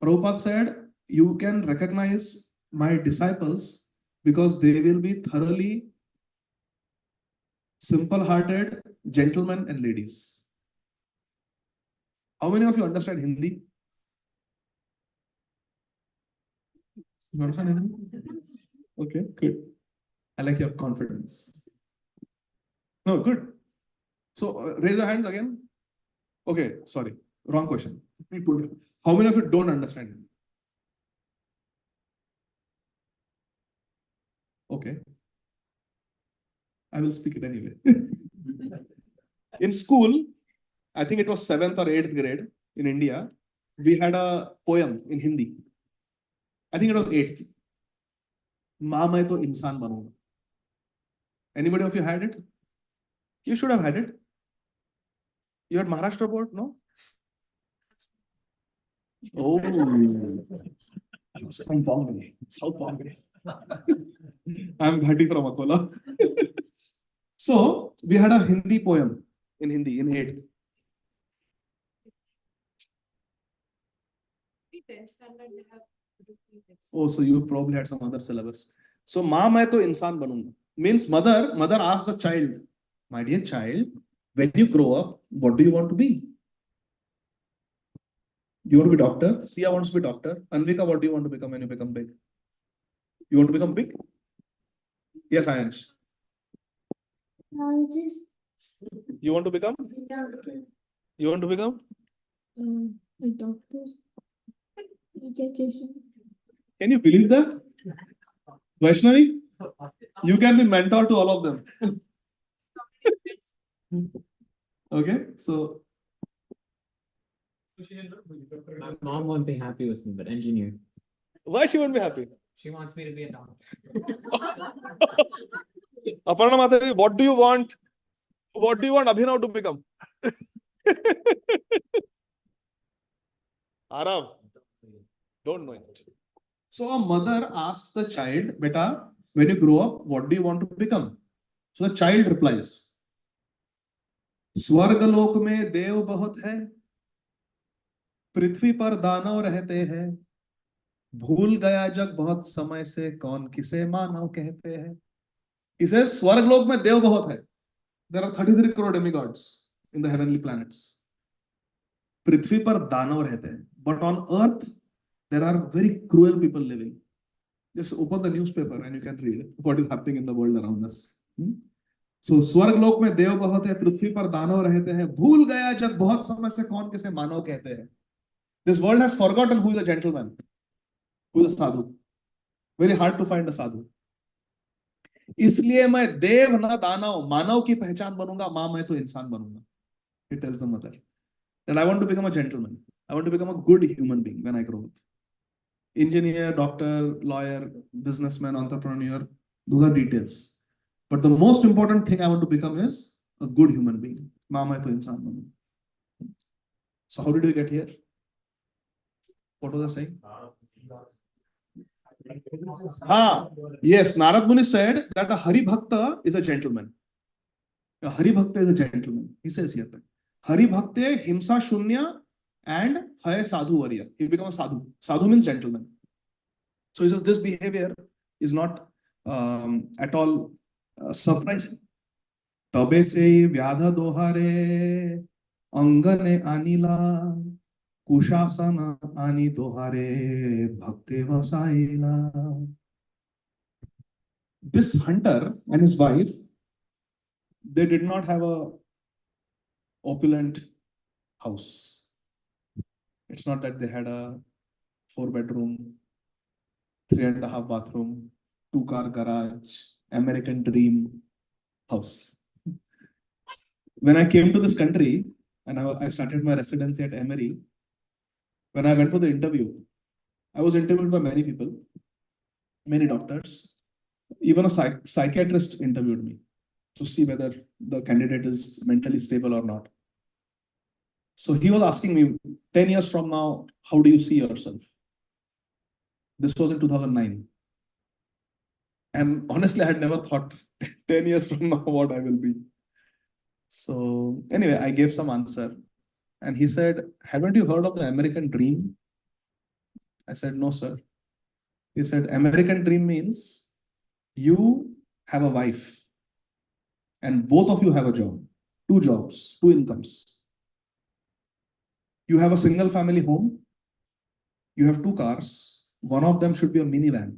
Prabhupada said, you can recognize my disciples because they will be thoroughly simple-hearted gentlemen and ladies. How many of you understand Hindi? You understand Hindi? Okay, good. I like your confidence. No, good. So raise your hands again. Okay, sorry, wrong question. How many of you don't understand Hindi? Okay. I will speak it anyway. In school, I think it was 7th or 8th grade in India, we had a poem in Hindi. I think it was 8th. माँ मैं तो इंसान बनूंगा. Anybody of you had it? You should have had it. You had Maharashtra board, no? Oh, I was from Bombay, South Bombay. I'm Ghati from Akola. So we had a Hindi poem in Hindi in 8th. Oh, so you probably had some other syllabus. So माँ मैं तो इंसान बनूंगा means mother asked the child, my dear child, when you grow up, what do you want to be? Do you want to be doctor? Sia wants to be doctor. Anvika, what do you want to become when you become big? You want to become big? Yes, Ayansh. Just You want to become? doctor. You want to become? A doctor. Pediatrician. Can you believe that? Vaishnavi, you can be mentor to all of them. Okay, so My mom won't be happy with me, but engineer. Why she won't be happy? She wants me to be a doctor. Aparna Mataji, what do you want? What do you want Abhinav to become? Arav, don't know it. So a mother asks the child, beta, when you grow up, what do you want to become? So the child replies, स्वर्गलोक में देव बहुत है, पृथ्वी पर दानव रहते हैं, भूल गया जग बहुत समय से कौन किसे मानव कहते हैं. He says स्वर्गलोक में देव बहुत है. There are 33 crore demigods in the heavenly planets. पृथ्वी पर दानव रहते हैं. But on earth, there are very cruel people living. Just open the newspaper and you can read what is happening in the world around us. So स्वर्गलोक में देव बहुत है, पृथ्वी पर दानव रहते हैं, भूल गया जग बहुत समय से कौन किसे मानव कहते हैं. This world has forgotten who is a gentleman, who is a sadhu. Very hard to find a sadhu. इसलिए मैं देव न दानव मानव की पहचान बनूंगा, मां मैं तो इंसान बनूंगा. He tells the mother that I want to become a gentleman. I want to become a good human being when I grow up. Engineer, doctor, lawyer, businessman, entrepreneur, those are details. But the most important thing I want to become is a good human being. मां मैं तो इंसान बनूंगा. So how did we get here? What was I saying? Yes, Narad Muni said that a Hari Bhakta is a gentleman. A Hari Bhakta is a gentleman. He says here that Hari Bhakte Himsa Shunya and Hai Sadhu Varya. He becomes a sadhu. Sadhu means gentleman. So he says this behavior is not at all surprising. तबे से व्याध दोहारे अंगने अनिला कुशासन ani दोहारे Bhakte वसाइला. This hunter and his wife, they did not have a opulent house. It's not that they had a 4-bedroom, 3.5 bathroom, 2-car garage, American dream house. When I came to this country and I started my residency at Emory, when I went for the interview, I was interviewed by many people, many doctors, even a psychiatrist interviewed me to see whether the candidate is mentally stable or not. So he was asking me, 10 years from now, how do you see yourself? This was in 2009. And honestly, I had never thought 10 years from now what I will be. So anyway, I gave some answer. And he said, haven't you heard of the American dream? I said, no, sir. He said, American dream means you have a wife and both of you have a job, 2 jobs, 2 incomes. You have a single family home. You have 2 cars. One of them should be a minivan.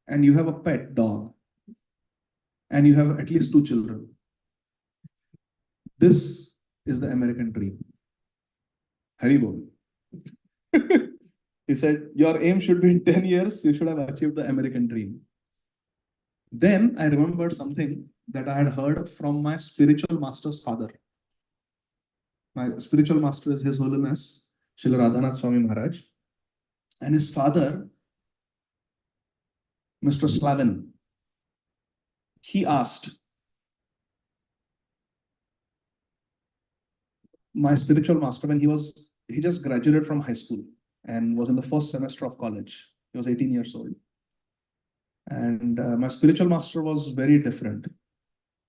And you have a pet dog. And you have at least 2 children. This is the American dream. Haribol. He said, your aim should be in 10 years, you should have achieved the American dream. Then I remembered something that I had heard from my spiritual master's father. My spiritual master is His Holiness Srila Radhanath Swami Maharaj. And his father, Mr. Slavin, he asked my spiritual master when he just graduated from high school and was in the first semester of college. He was 18 years old. And my spiritual master was very different.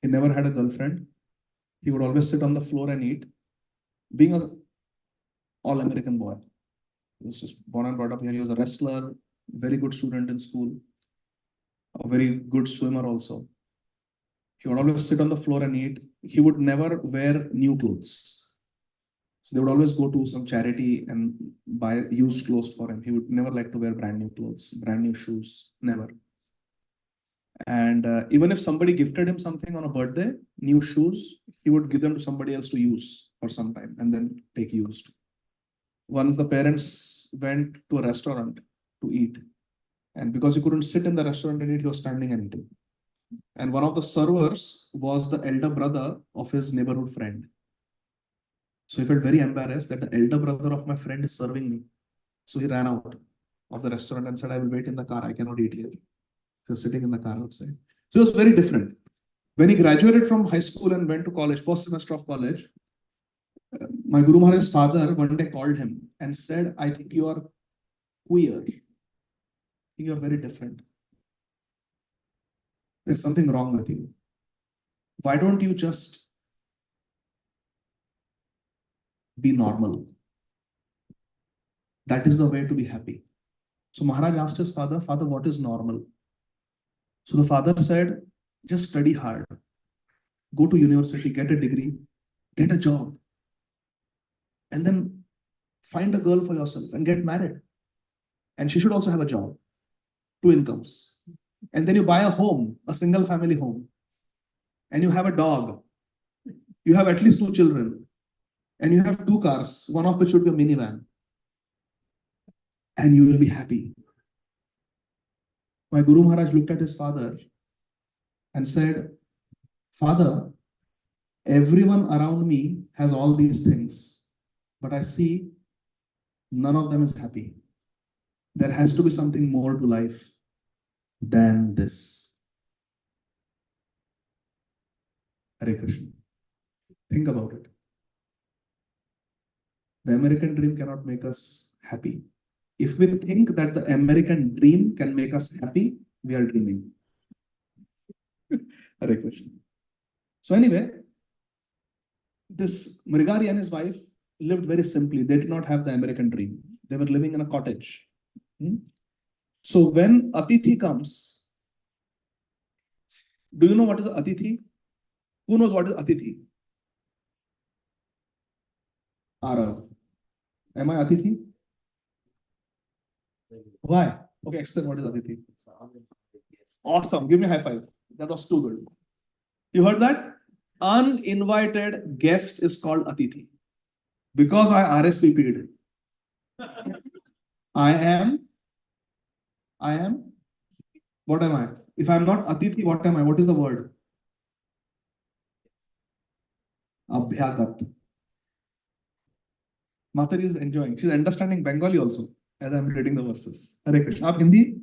He never had a girlfriend. He would always sit on the floor and eat. Being an all-American boy. He was just born and brought up here. He was a wrestler, very good student in school, a very good swimmer also. He would always sit on the floor and eat. He would never wear new clothes. So they would always go to some charity and buy used clothes for him. He would never like to wear brand new clothes, brand new shoes, never. And even if somebody gifted him something on a birthday, new shoes, he would give them to somebody else to use for some time and then take used. One of the parents went to a restaurant to eat. And because he couldn't sit in the restaurant and eat, he was standing and eating. And one of the servers was the elder brother of his neighborhood friend. So he felt very embarrassed that the elder brother of my friend is serving me. So he ran out of the restaurant and said, I will wait in the car. I cannot eat here. So sitting in the car outside. So it was very different. When he graduated from high school and went to college, first semester of college, my Guru Maharaj's father one day called him and said, I think you are queer. I think you are very different. There's something wrong with you. Why don't you just be normal? That is the way to be happy. So Maharaj asked his father, Father, what is normal? So the father said, just study hard. Go to university, get a degree, get a job. And then find a girl for yourself and get married. And she should also have a job, 2 incomes. And then you buy a home, a single family home. And you have a dog. You have at least 2 children. And you have 2 cars, one of which would be a minivan. And you will be happy. My Guru Maharaj looked at his father and said, Father, everyone around me has all these things, but I see none of them is happy. There has to be something more to life than this. Hare Krishna. Think about it. The American dream cannot make us happy. If we think that the American dream can make us happy, we are dreaming. Hare Krishna. So anyway, this Mrigari and his wife lived very simply. They did not have the American dream. They were living in a cottage. So when Atithi comes, do you know what is Atithi? Who knows what is Atithi? Arav. Am I Atithi? Why? Okay, explain what is Atithi. Awesome. Give me a high five. That was too good. You heard that? Uninvited guest is called Atithi. Because I RSVP'd. I am. What am I? If I'm not Atithi, what am I? What is the word? Abhyagat. Mataji is enjoying. She's understanding Bengali also as I'm reading the verses. Hare Krishna. Aap Hindi?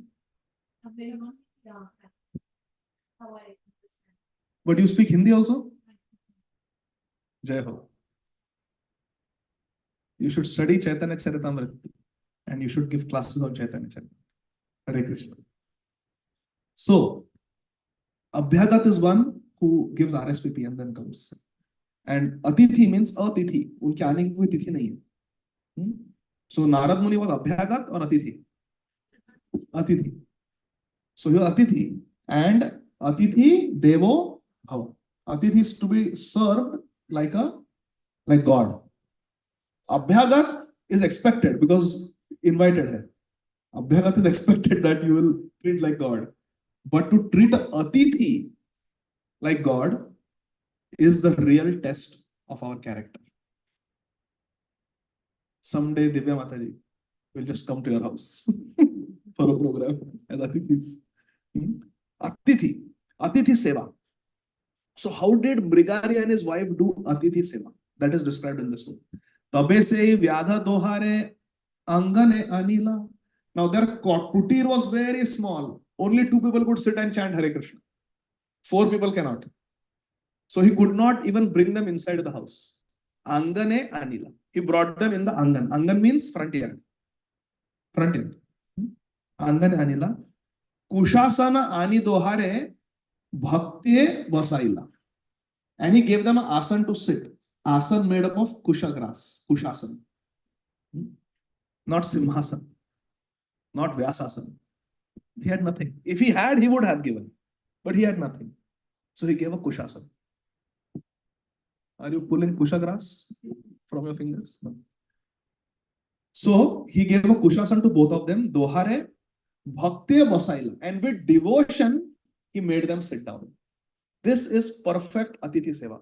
But you speak Hindi also? Jai Ho. You should study Chaitanya Charitamrita and you should give classes on Chaitanya Charitamrita. Hare Krishna. So, Abhyagat is one who gives RSVP and then comes. And Atithi means Atithi. Unke aane ki koi tithi nahi hai. So, Narad Muni was Abhyagat or Atithi? Atithi. So, he was Atithi. And Atithi Devo Bhava. Atithi is to be served like God. Abhyagat is expected because invited hai. Abhyagat is expected that you will treat like God. But to treat a Atithi like God is the real test of our character. Someday Divya Mataji will just come to your house for a program as Atithis. Atithi, Atithi Seva. So how did Mrigari and his wife do Atithi Seva? That is described in this book. Tabe se vyadha dohare angane anila. Now their kutir was very small. Only 2 people could sit and chant Hare Krishna. 4 people cannot. So he could not even bring them inside the house. Angane anila. He brought them in the angan. Angan means front yard. Front yard. Angane anila. Kushasana ani dohare bhaktiye vasaila. And he gave them an asan to sit. Asan made up of kusha grass. Kushasan. Not simhasan. Not vyasasana. He had nothing. If he had, he would have given. But he had nothing. So he gave a kushasana. Are you pulling kusha grass from your fingers? No. So he gave a kushasana to both of them. Dohare bhaktiya vasaila. And with devotion, he made them sit down. This is perfect Atithi Seva.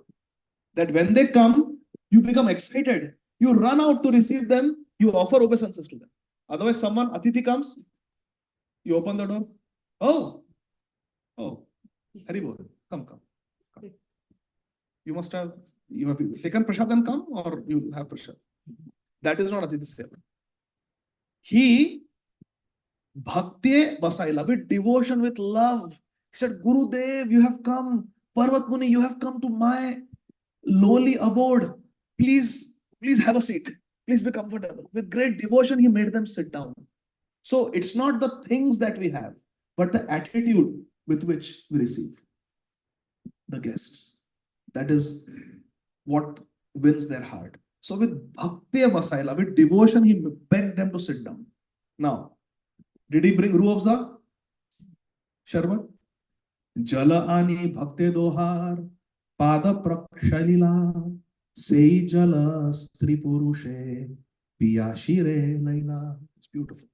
That when they come, you become excited. You run out to receive them. You offer obeisances to them. Otherwise, someone, Atithi comes, you open the door. Oh, Haribol, come. You have taken prasad and come, or you have prasad. That is not Atithi Seva. He, Bhakti Vasaila, with devotion, with love. He said, Gurudev, you have come. Parvat Muni, you have come to my lowly abode. Please have a seat. Please be comfortable. With great devotion, he made them sit down. So it's not the things that we have, but the attitude with which we receive the guests. That is what wins their heart. So with Bhakti Vasaila, with devotion, he begged them to sit down. Now, did he bring Ruh Afza? Sharbat? Jala ani bhakte dohar, pada prakshalila, sei jala stri purushe, piyashire laila. It's beautiful.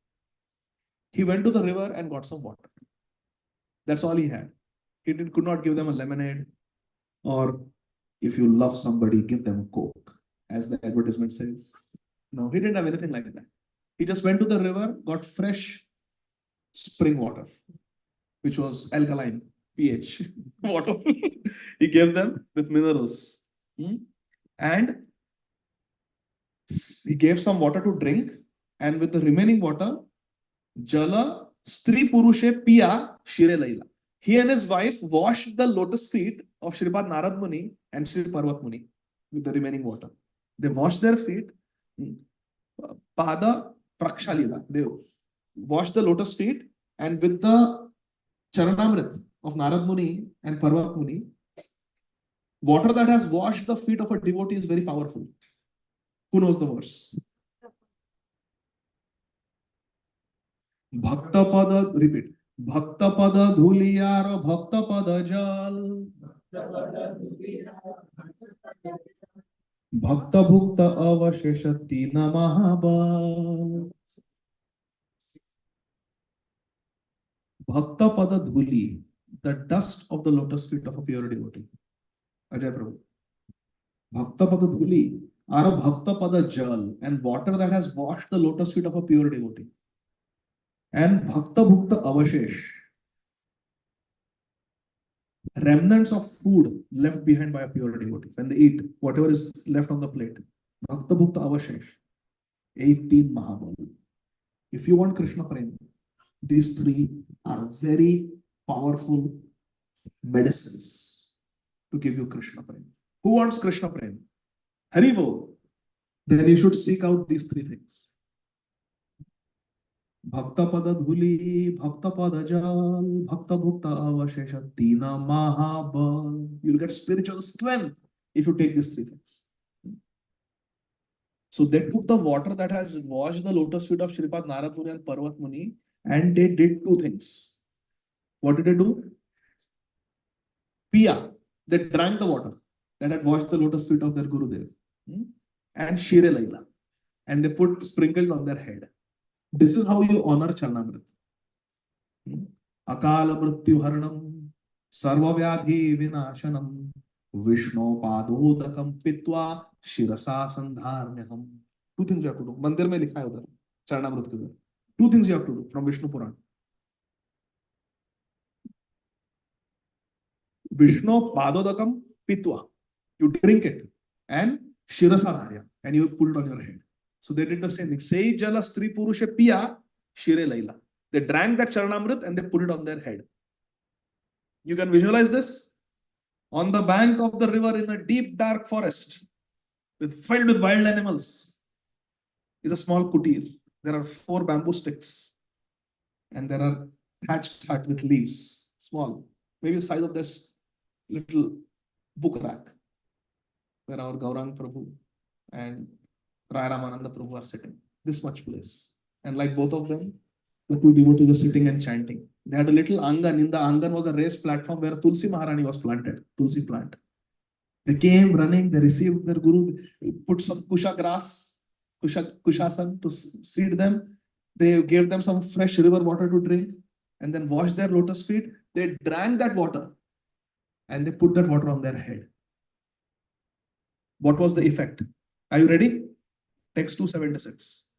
He went to the river and got some water. That's all he had. He could not give them a lemonade, or if you love somebody, give them a Coke, as the advertisement says. No, he didn't have anything like that. He just went to the river, got fresh spring water, which was alkaline, pH water. He gave them with minerals. And he gave some water to drink, and with the remaining water, Jala Stri Purushe Piya Shire Laila. He and his wife washed the lotus feet of Shripad Narad Muni and Sri Parvat Muni with the remaining water. They washed their feet. Pada Prakshalila. They washed the lotus feet, and with the Charanamrit of Narad Muni and Parvat Muni, water that has washed the feet of a devotee is very powerful. Who knows the verse? Bhakta Pada, repeat. Bhakta Pada Dhuliyar Bhakta Pada Jal. Bhakta Bhukta Avasheshati Namahaba. Bhakta Pada Dhuli, the dust of the lotus feet of a pure devotee. Ajay Prabhu. Bhakta Pada Dhuli are a Bhakta Pada Jal, and water that has washed the lotus feet of a pure devotee. And Bhakta Bhukta Avashesh, remnants of food left behind by a pure devotee. When they eat, whatever is left on the plate. Bhakta Bhukta Avashesh, 18 Mahabal. If you want Krishna Prem, these three are very powerful medicines to give you Krishna Prem. Who wants Krishna Prem? Haribo. Then you should seek out these three things. Bhakta Pada Dhuli, Bhakta Pada Jal, Bhakta Bhukta Avashesha Tina Mahabal. You'll get spiritual strength if you take these three things. So they took the water that has washed the lotus feet of Shripad Narad Muni and Parvat Muni, and they did two things. What did they do? Piya. They drank the water that had washed the lotus feet of their Gurudev. And Shire Laila. And they put sprinkled on their head. This is how you honor Charanamrit. Akala Mrityu Haranam, Sarva Vyadhi Vinashanam, Vishnu Padodakam Pitva Shirasa Sandharnyaham. Two things you have to do. मंदिर में लिखा है उधर चरणामृत के उधर. Two things you have to do from Vishnu Puran. Vishnu Padodakam Pitwa. You drink it and Shirasadharya and you pull it on your head. So they did the same thing. Sei Jala Stri Purusha Piya Shire Laila. They drank that Charanamrit and they put it on their head. You can visualize this on the bank of the river in a deep dark forest filled with wild animals is a small kutir. There are 4 bamboo sticks and there are thatched hut with leaves, small, maybe the size of this little book rack where our Gaurang Prabhu and Raya Ramananda Prabhu are sitting. This much place. And like both of them, the 2 devotees were sitting and chanting. They had a little angan. In the angan was a raised platform where Tulsi Maharani was planted, Tulsi plant. They came running, they received their guru, put some kusha grass, kushasan to seed them. They gave them some fresh river water to drink and then washed their lotus feet. They drank that water and they put that water on their head. What was the effect? Are you ready? Text 276.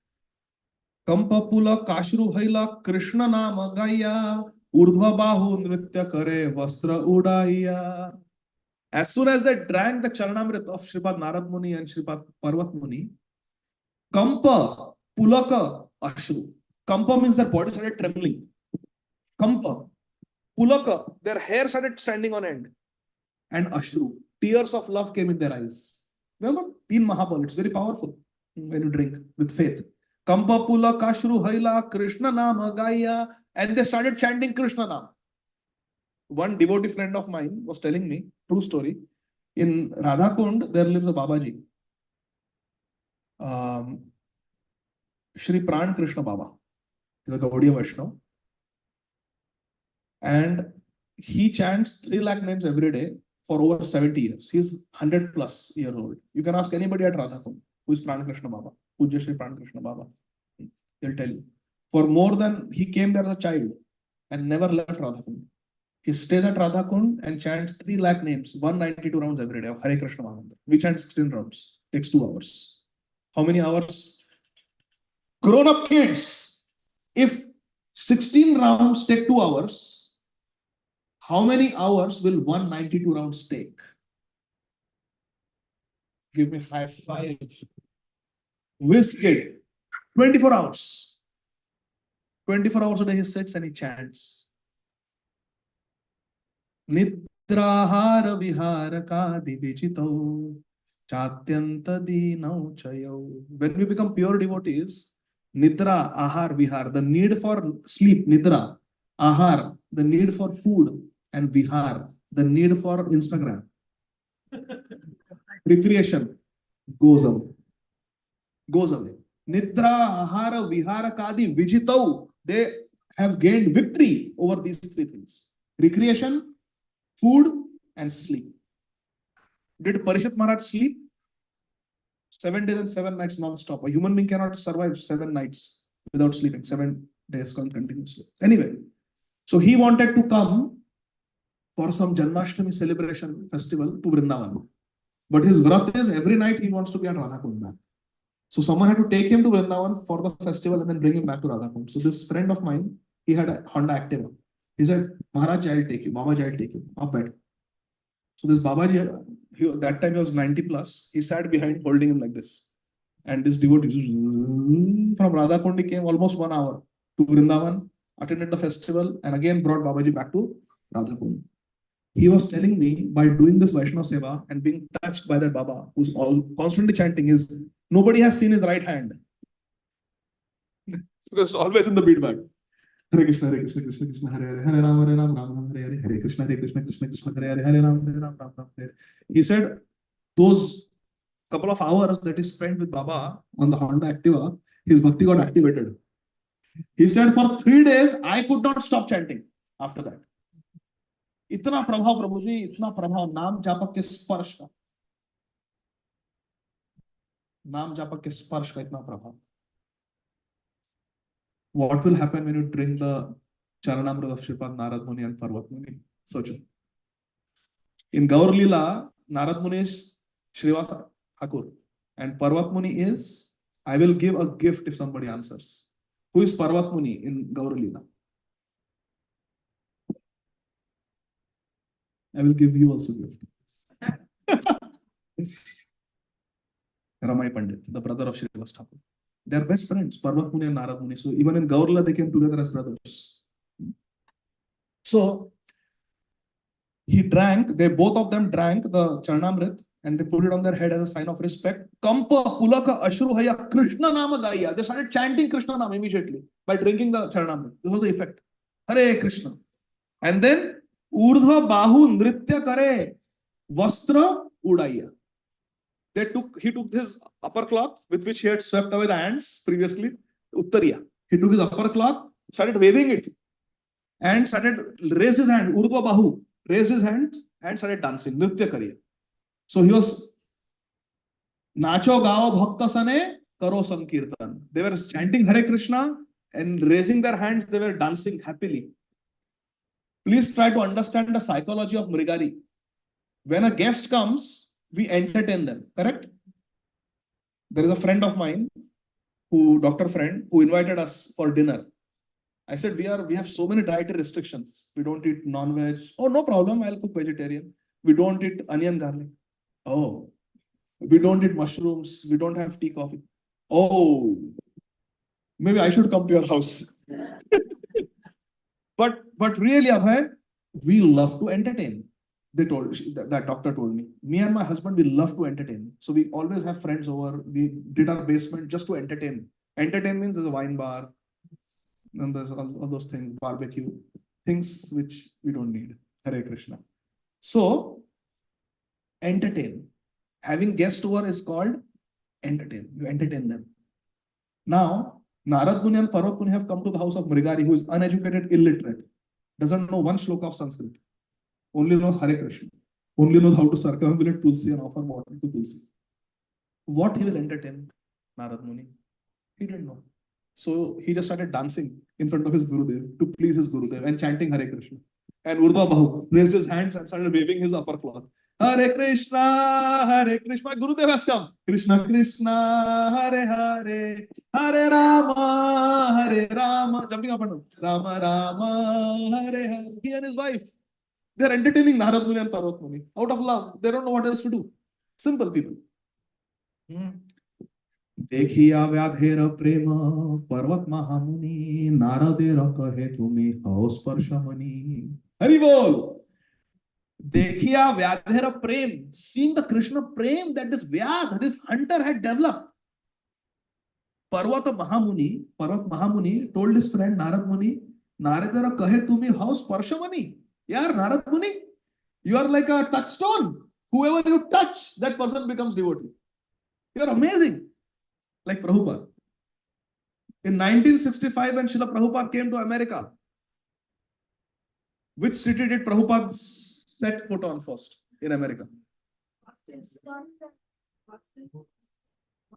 Kampapula Kashru Haila Krishna Nama Gaya Urdhva Bahu Nritya Kare Vastra Udaya. As soon as they drank the Charanamrit of Shripad Narad Muni and Shripad Parvat Muni, Kampa Pulaka Ashru. Kampa means their body started trembling. Kampa, Pulaka, their hair started standing on end. And Ashru, tears of love came in their eyes. Remember? Teen Mahabal, it's very powerful when you drink with faith. Kampa Pulaka Ashru Haila Krishna Nama Gaya. And they started chanting Krishna Nama. One devotee friend of mine was telling me, true story, in Radhakund, there lives a Babaji. Shri Pran Krishna Baba. He's a Gaudiya Vaishnava. And he chants 3 lakh names every day for over 70 years. He's 100 plus years old. You can ask anybody at Radhakund who is Pran Krishna Baba, Pujya Shri Pran Krishna Baba. They'll tell you. For more than, he came there as a child and never left Radhakund. He stays at Radhakund and chants 3 lakh names, 192 rounds every day of Hare Krishna Mahamantra. We chant 16 rounds. Takes 2 hours. How many hours? Grown-up kids, if 16 rounds take 2 hours, how many hours will 192 rounds take? Give me high five. Whiz kid, 24 hours. 24 hours a day he sits and he chants. Nidrahara vihara vichito chatyanta dinau chayo. When we become pure devotees, nidra, ahar, vihar, the need for sleep, nidra, ahar, the need for food, and vihar, the need for Instagram, recreation, goes away. Goes away. Nidra, ahara, vihara, kadi, vijitau, they have gained victory over these 3 things. Recreation, food, and sleep. Did Parishit Maharaj sleep? 7 days and 7 nights non-stop. A human being cannot survive 7 nights without sleeping. 7 days continuously. Anyway, so he wanted to come for some Janmashtami celebration festival to Vrindavan. But his vrat is every night he wants to be at Radhakund. So someone had to take him to Vrindavan for the festival and then bring him back to Radhakund. So this friend of mine, he had a Honda Activa. He said, Maharaj, I'll take you. Babaji, I'll take you. Up bed. So this Babaji, that time he was 90 plus. He sat behind holding him like this. And this devotee from Radhakund came almost 1 hour to Vrindavan, attended the festival, and again brought Babaji back to Radhakund. He was telling me, by doing this Vaishnava Seva and being touched by that Baba, who's constantly chanting, nobody has seen his right hand. Because always in the beat bag. Hare Krishna, Krishna Krishna, Hare Hare, Hare Ram, Ram Ram, Hare Hare, Hare Krishna, Krishna Krishna, Hare Hare, Hare Ram, Ram Ram, Hare. He said, those couple of hours that he spent with Baba on the Honda Activa, his bhakti got activated. He said, for 3 days, I could not stop chanting after that. इतना प्रभाव प्रभु जी, इतना प्रभाव नाम जापक के स्पर्श का, नाम जापक के स्पर्श का इतना प्रभाव. What will happen when you drink the Charanamrita of Shripad Narad Muni and Parvat Muni? Search it. In Gaur Leela, Narad Muni is Srivasa Thakur and Parvat Muni is I will give a gift if somebody answers. Who is Parvat Muni in Gaur Leela? I will give you also gift. Ramai Pandit, the brother of Srivas Thakur. They are best friends, Parvat Muni and Narad Muni. So even in Gaurla, they came together as brothers. So he drank, they both of them drank the Charnamrit and they put it on their head as a sign of respect. Kampa, Pulaka, Ashruhaya, Krishna Nama Gaya. They started chanting Krishna Nama immediately by drinking the Charnamrit. This was the effect. Hare Krishna. And then Urdhva Bahu Nritya Kare Vastra Udaya. He took his upper cloth with which he had swept away the ants previously, Uttariya. He took his upper cloth, started waving it, and raised his hand, Urdhva Bahu, raised his hand and started dancing, Nritya Kariya. So he was Nacho Gao Bhakta Sane Karo Sankirtan. They were chanting Hare Krishna and raising their hands, they were dancing happily. Please try to understand the psychology of Mrigari. When a guest comes, we entertain them, correct? There is a friend of mine, doctor friend, who invited us for dinner. I said, we have so many dietary restrictions. We don't eat non-veg. Oh, no problem. I'll cook vegetarian. We don't eat onion garlic. Oh, we don't eat mushrooms. We don't have tea, coffee. Oh, maybe I should come to your house. But really, Abhay, we love to entertain. That doctor told me. Me and my husband, we love to entertain. So we always have friends over. We did our basement just to entertain. Entertain means there's a wine bar, and there's all those things, barbecue, things which we don't need. Hare Krishna. So, entertain. Having guests over is called entertain. You entertain them. Now, Narad Muni and Parvat Muni have come to the house of Mrigari, who is uneducated, illiterate, doesn't know one shloka of Sanskrit, only knows Hare Krishna, only knows how to circumambulate Tulsi and offer water to Tulsi. What he will entertain Narad Muni? He didn't know. So he just started dancing in front of his Gurudev to please his Gurudev and chanting Hare Krishna. And Urdhva Bahu raised his hands and started waving his upper cloth. Hare Krishna, Hare Krishna. My Gurudev has come. Krishna Krishna, Hare Hare, Hare Rama, Hare Rama. Jumping up and down. Rama Rama, Hare Hare. He and his wife. They are entertaining Narad Muni and Parvat Muni out of love. They don't know what else to do. Simple people. देखिया व्याधेर प्रेम पर्वत महामुनि नारदेर कहे तुम्हें हौ स्पर्शमणि हरि बोल देखिया व्याधेर prem, seeing the Krishna prem that this Vyadh, this hunter had developed. Parvat Mahamuni told his friend Narad Muni, Naradera kahe tumi how sparshamani. Yaar, Narad Muni, you are like a touchstone. Whoever you touch, that person becomes devotee. You are amazing. Like Prabhupada. In 1965, when Srila Prabhupada came to America, which city did Prabhupada set foot on first in America?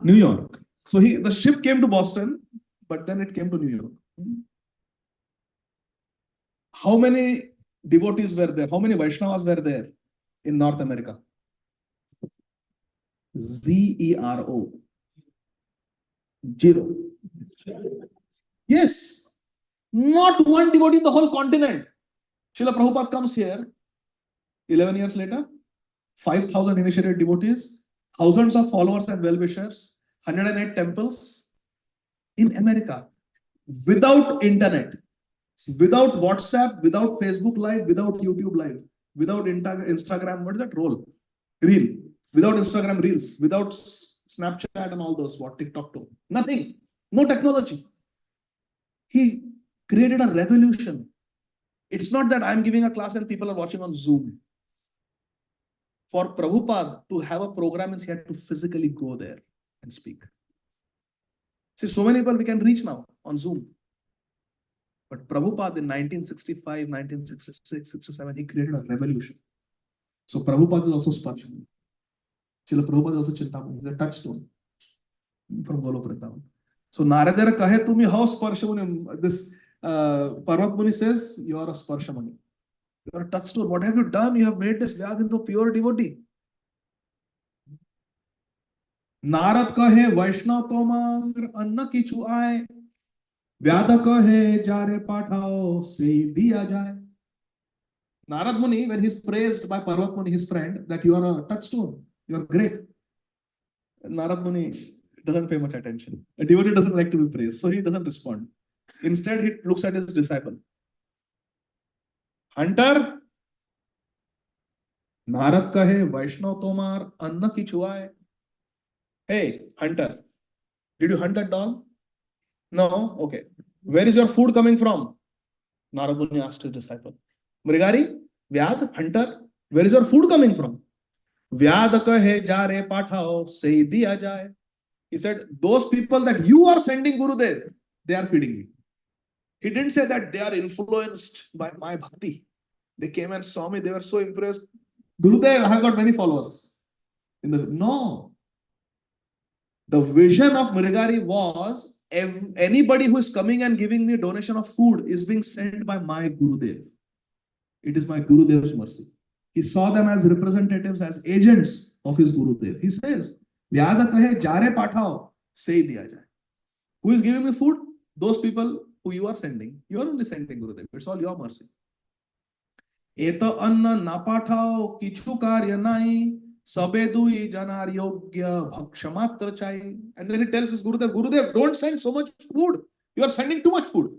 New York. So the ship came to Boston, but then it came to New York. How many devotees were there? How many Vaishnavas were there in North America? Zero. 0. Yes. Not one devotee in the whole continent. Srila Prabhupada comes here 11 years later, 5,000 initiated devotees, thousands of followers and well-wishers, 108 temples in America, without internet, without WhatsApp, without Facebook Live, without YouTube Live, without Instagram, what is that role? Reel, without Instagram Reels, without Snapchat and all those, TikTok too. Nothing. No technology. He created a revolution. It's not that I'm giving a class and people are watching on Zoom. For Prabhupada to have a program, he had to physically go there and speak. See, so many people we can reach now on Zoom. But Prabhupada in 1965, 1966, 67, he created a revolution. So Prabhupada is also Sparshani. Srila Prabhupada is also Chintamani. He's a touchstone from Golok Vrindavan. So Naradera kahe tumi how Sparshamani. This Parvat Muni says, you are a Sparshamani. You are a touchstone. What have you done? You have made this Vyadh into pure devotee. Narad कहे वैष्णव तोमार अन्न किछु आए, व्याध कहे जारे पाठाओ से दिया जाए. Narad Muni, when he's praised by Parvat Muni, his friend, that you are a touchstone, you are great. Narad Muni doesn't pay much attention. A devotee doesn't like to be praised, so he doesn't respond. Instead, he looks at his disciple. Hunter, Narad kahe Vaishnav tomar anna ki chuaye. Hey, Hunter, did you hunt that dog? No? Okay. Where is your food coming from? Narad Muni asked his disciple. Mrigari, Vyad, Hunter, where is your food coming from? Vyad kahe jare pathao se diya jaye. He said, those people that you are sending Gurudev, they are feeding me. He didn't say that they are influenced by my bhakti. They came and saw me, they were so impressed. Gurudev, I have got many followers. No. The vision of Mrigari was, anybody who is coming and giving me a donation of food is being sent by my Gurudev. It is my Gurudev's mercy. He saw them as representatives, as agents of his Gurudev. He says, Vyada kahe jare pathao, say diya jaye. Who is giving me food? Those people who you are sending. You are only sending Gurudev. It's all your mercy. Eta anna na pathao kichu karya nai, sabe dui janar yogya bhakshamatra chai. And then he tells his Gurudev, Gurudev, don't send so much food. You are sending too much food.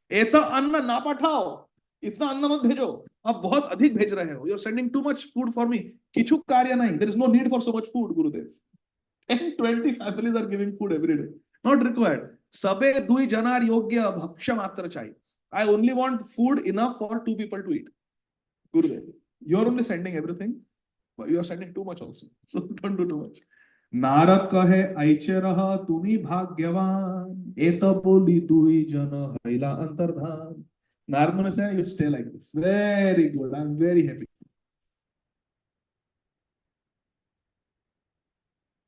Eta anna na pathao. इतना अन्न मत भेजो, आप बहुत अधिक भेज रहे हो. You are sending too much food for me. किछु कार्य नहीं. There is no need for so much food, Gurudev. 10-20 families are giving food every day. Not required. Sabe dui janar yogya bhaksha matra chai. I only want food enough for 2 people to eat. Gurudev, you are only sending everything, but you are sending too much also. So don't do too much. Narad कहे ऐचे रह तुम्ही भाग्यवान, एत बोली दुई जन हैला अंतर्धान. Narad Muni said, you stay like this. Very good. I'm very happy.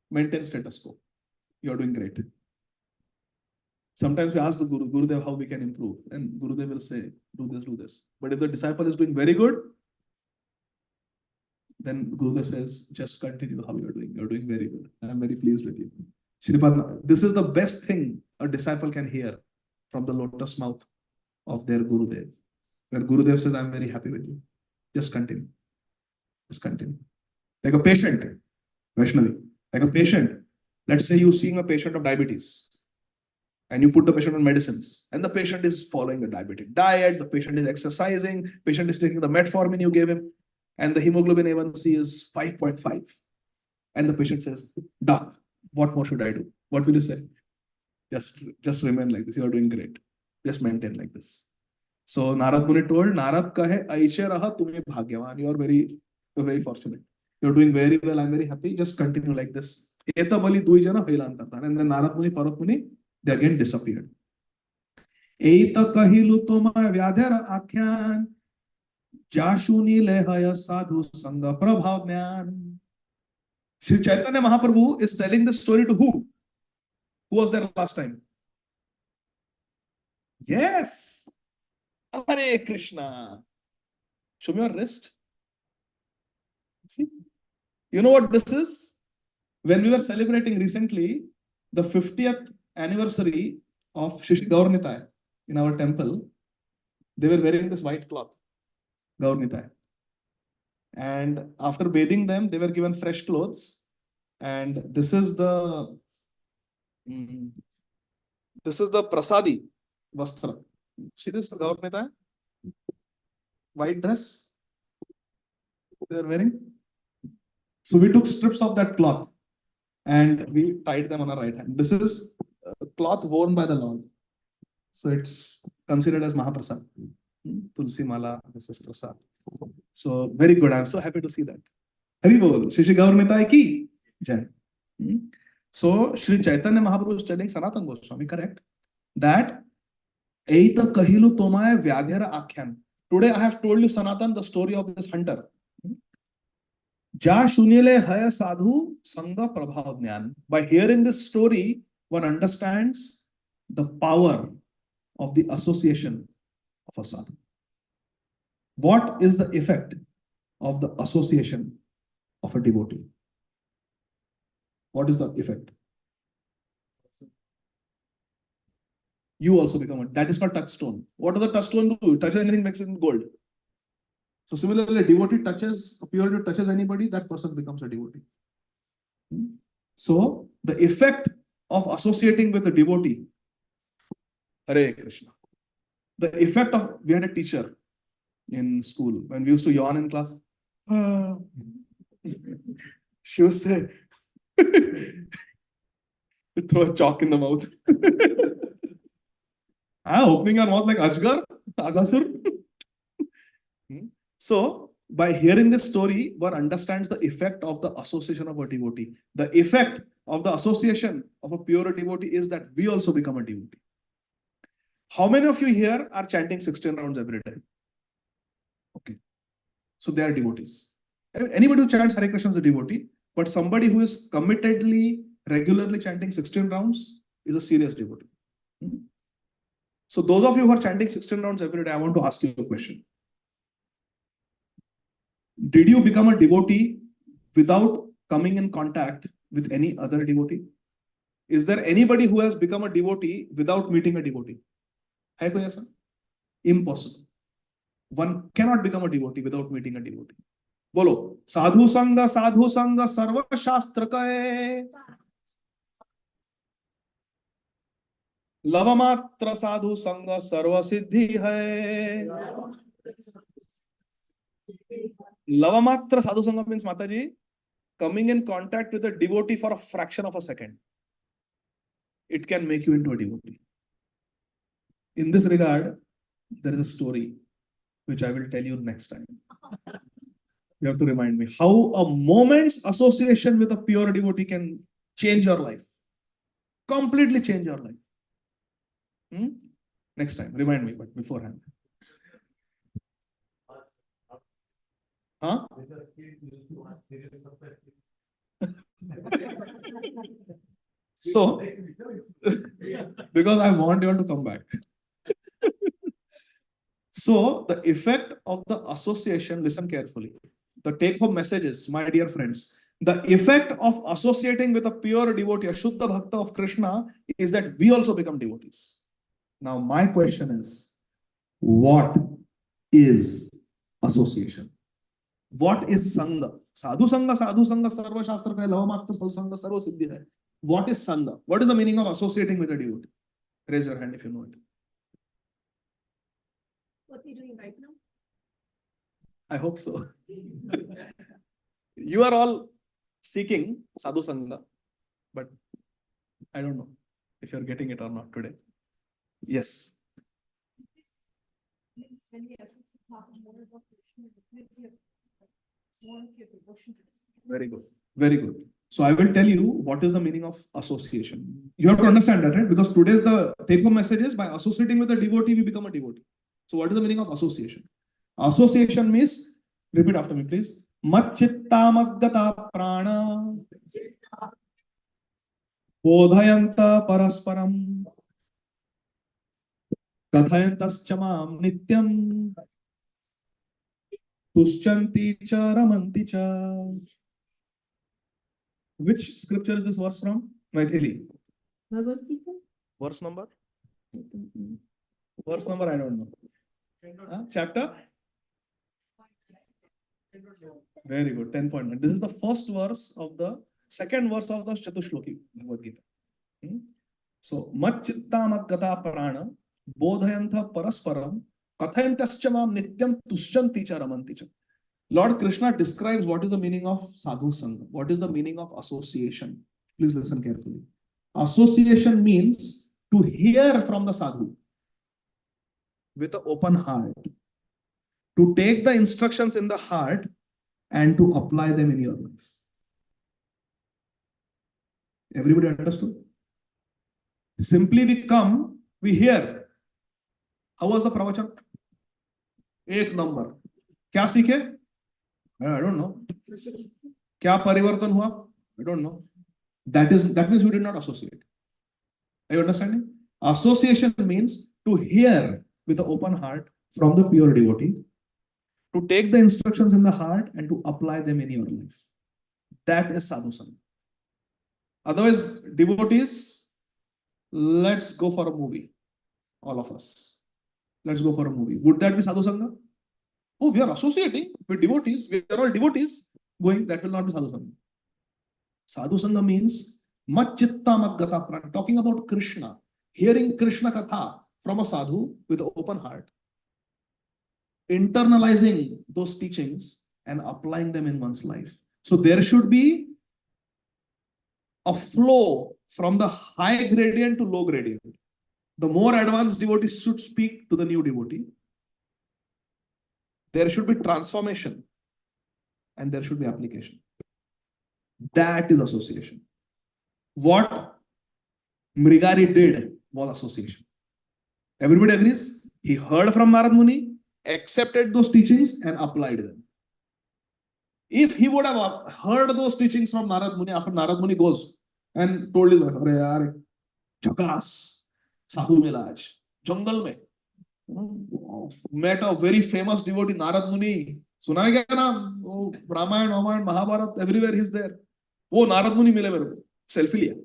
Maintain status quo. You are doing great. Sometimes we ask the Gurudev how we can improve. And Gurudev will say, do this, do this. But if the disciple is doing very good, then Gurudev says, just continue how you are doing. You are doing very good. I am very pleased with you. Shripad, this is the best thing a disciple can hear from the lotus mouth of their Gurudev. Where Gurudev says, I'm very happy with you. Just continue. Just continue. Like a patient, Vaishnavi, like a patient. Let's say you're seeing a patient of diabetes and you put the patient on medicines and the patient is following a diabetic diet, the patient is exercising, patient is taking the metformin you gave him, and the hemoglobin A1C is 5.5. And the patient says, Doc, what more should I do? What will you say? Just remain like this. You are doing great. Just maintain like this. So Narad Muni told, Narad kahe aishe raha tumhe bhagyavan. You are very fortunate. You are doing very well. I'm very happy. Just continue like this. Eta bali dui jana haila antarthan. And then Narad Muni, Parvat Muni, they again disappeared. Eita kahilu toma vyadhara akhyan, jashuni lehaya sadhu sangha prabhav jnan. Sri Chaitanya Mahaprabhu is telling this story to who? Who was there last time? Yes. Hare Krishna. Show me your wrist. See? You know what this is? When we were celebrating recently the 50th anniversary of Shishi Gaur Nitai in our temple, they were wearing this white cloth, Gaur Nitai. And after bathing them, they were given fresh clothes. And this is the prasadi vastra. See this Gaur Nitai? White dress they are wearing. So we took strips of that cloth and we tied them on our right hand. This is a cloth worn by the Lord. So it's considered as Mahaprasad. Tulsi Mala, this is Prasad. So very good. I'm so happy to see that. Hari Bol, Shishi Gaur Nitai ki Jai. So Sri Chaitanya Mahaprabhu is telling Sanatana Goswami, correct, that Eita kahilu tomaye vyadhyara akhyan. Today I have told you, Sanatan, the story of this hunter. Ja shunile haya sadhu sangha prabhav jnana. By hearing this story, one understands the power of the association of a sadhu. What is the effect of the association of a devotee? What is the effect? You also become a, that is called touchstone. What does the touchstone do? Touches anything, makes it gold. So similarly, a devotee touches, a pure devotee touches anybody, that person becomes a devotee. So the effect of associating with a devotee, Hare Krishna. The effect of, we had a teacher in school when we used to yawn in class. She would say, throw a chalk in the mouth. Opening her mouth like Ajgar, Agasur. So, by hearing this story, one understands the effect of the association of a devotee. The effect of the association of a pure devotee is that we also become a devotee. How many of you here are chanting 16 rounds every day? Okay. So they are devotees. Anybody who chants Hare Krishna is a devotee, but somebody who is committedly, regularly chanting 16 rounds is a serious devotee. So those of you who are chanting 16 rounds every day, I want to ask you a question. Did you become a devotee without coming in contact with any other devotee? Is there anybody who has become a devotee without meeting a devotee? Hai koi aisa? Impossible. One cannot become a devotee without meeting a devotee. Bolo, sadhu sanga sarva shastra kae. Lavamatra sadhu sanga sarva siddhi hai. Lavamatra sadhu sanga means, Mataji, coming in contact with a devotee for a fraction of a second. It can make you into a devotee. In this regard, there is a story which I will tell you next time. You have to remind me how a moment's association with a pure devotee can change your life. Completely change your life. Next time, remind me, but beforehand. Huh? So, because I want you all to come back. So, the effect of the association, listen carefully. The take-home message is, my dear friends, the effect of associating with a pure devotee, a Shuddha Bhakta of Krishna, is that we also become devotees. Now, my question is, what is association? What is Sangha? Sadhu Sangha, Sarva Shastra Kai, Lavamatra Sadhu Sangha, Sarva Siddhi Hai. What is Sangha? What is the meaning of associating with a devotee? Raise your hand if you know it. What are you doing right now? I hope so. You are all seeking Sadhu Sangha, but I don't know if you're getting it or not today. Yes. Very good. Very good. So I will tell you what is the meaning of association. You have to understand that, right? Because today's the take-home message is, by associating with a devotee, we become a devotee. So what is the meaning of association? Association means, repeat after me, please. Macchitta maggata prana bodhayanta parasparam kathayantascha mam nityam tushyanti cha ramanti cha. Which scripture is this verse from? Maithili. Bhagavad Gita? Verse number? I don't know. Verse number, I don't know. Chapter? Very good, 10.1. This is the first verse of the second verse of the Chatushloki Bhagavad Gita. So, Macchitta Maggata Prana Bodhayantha Parasparam Kathayantascha Mam Nityam Tushyanti cha Ramanti cha. Lord Krishna describes what is the meaning of sadhu sangha. What is the meaning of association? Please listen carefully. Association means to hear from the sadhu with an open heart, to take the instructions in the heart and to apply them in your life. Everybody understood? Simply we come, we hear. How was the pravachan? Ek number. Kya सीखे? I don't know. Kya parivartan hua? I don't know. That means you did not associate. Are you understanding? Association means to hear with an open heart from the pure devotee, to take the instructions in the heart and to apply them in your life. That is sadhu sangha. Otherwise, devotees, let's go for a movie. All of us. Let's go for a movie. Would that be sadhu sangha? Oh, we are associating with devotees. We are all devotees going. That will not be sadhu sangha. Sadhu sangha means machitta maggata prana. Talking about Krishna, hearing Krishna katha from a sadhu with an open heart, internalizing those teachings and applying them in one's life. So there should be a flow from the high gradient to low gradient. The more advanced devotees should speak to the new devotee. There should be transformation and there should be application. That is association. What Mrigari did was association. Everybody agrees? He heard from Narad Muni, accepted those teachings and applied them. If he would have heard those teachings from Narad Muni after Narad Muni goes and told his wife, "Arey yaar, chakas, sadhu mila aaj, jungle mein." Met a very famous devotee, Narad Muni. सुना है क्या नाम? वो Ramayan, Ramayan, Mahabharat, everywhere he's there. वो नारद मुनि मिले मेरे को, सेल्फी लिया.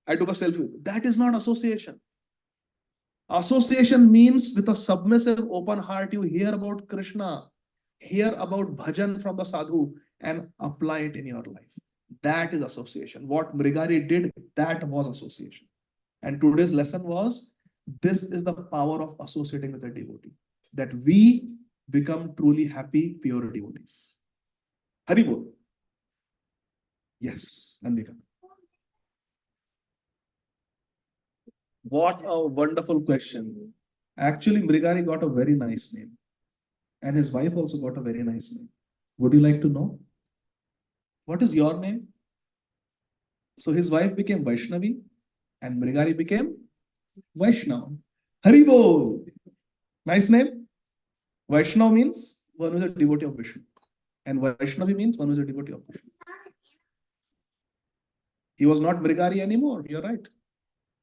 I took a selfie. That is not association. Association means with a submissive, open heart, you hear about Krishna, hear about bhajan from the sadhu, and apply it in your life. That is association. What Mrigari did, that was association. And today's lesson was, this is the power of associating with a devotee, that we become truly happy, pure devotees. Haribol. Yes, Nandika. What a wonderful question. Actually, Mrigari got a very nice name. And his wife also got a very nice name. Would you like to know? What is your name? So his wife became Vaishnavi and Mrigari became Vaishnav. Haribol. Nice name. Vaishnav means one who is a devotee of Vishnu. And Vaishnavi means one who is a devotee of Vishnu. He was not Mrigari anymore. You're right.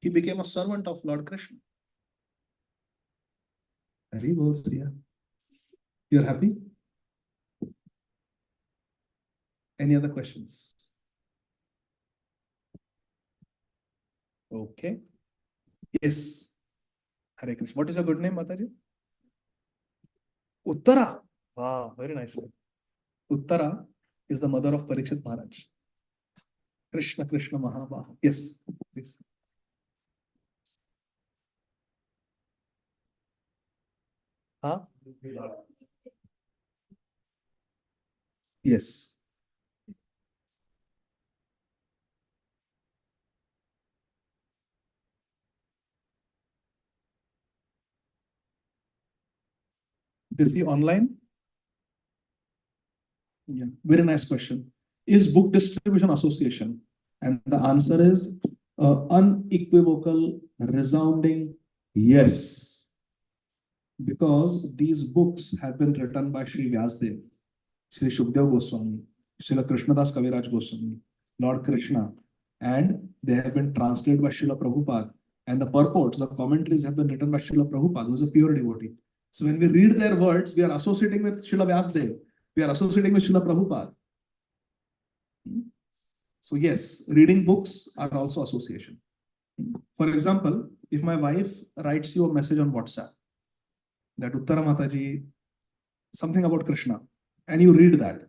He became a servant of Lord Krishna. Haribol, Siya. You're happy? Any other questions? Okay. Yes. Hare Krishna. What is your good name, Mataji? Uttara. Wow, very nice one. Uttara is the mother of Parikshit Maharaj. Krishna, Krishna Mahabahu. Yes, please. Huh? Yes. Is he online? Yeah, very nice question. Is book distribution association? And the answer is unequivocal, resounding yes. Because these books have been written by Sri Vyasdev, Sri Shukdev Goswami, Srila Krishnadas Kaviraj Goswami, Lord Krishna, and they have been translated by Srila Prabhupada. And the purports, the commentaries have been written by Srila Prabhupada, who is a pure devotee. So when we read their words, we are associating with Srila Vyasdev. We are associating with Srila Prabhupada. So yes, reading books are also association. For example, if my wife writes you a message on WhatsApp, that Uttara Mataji, something about Krishna, and you read that,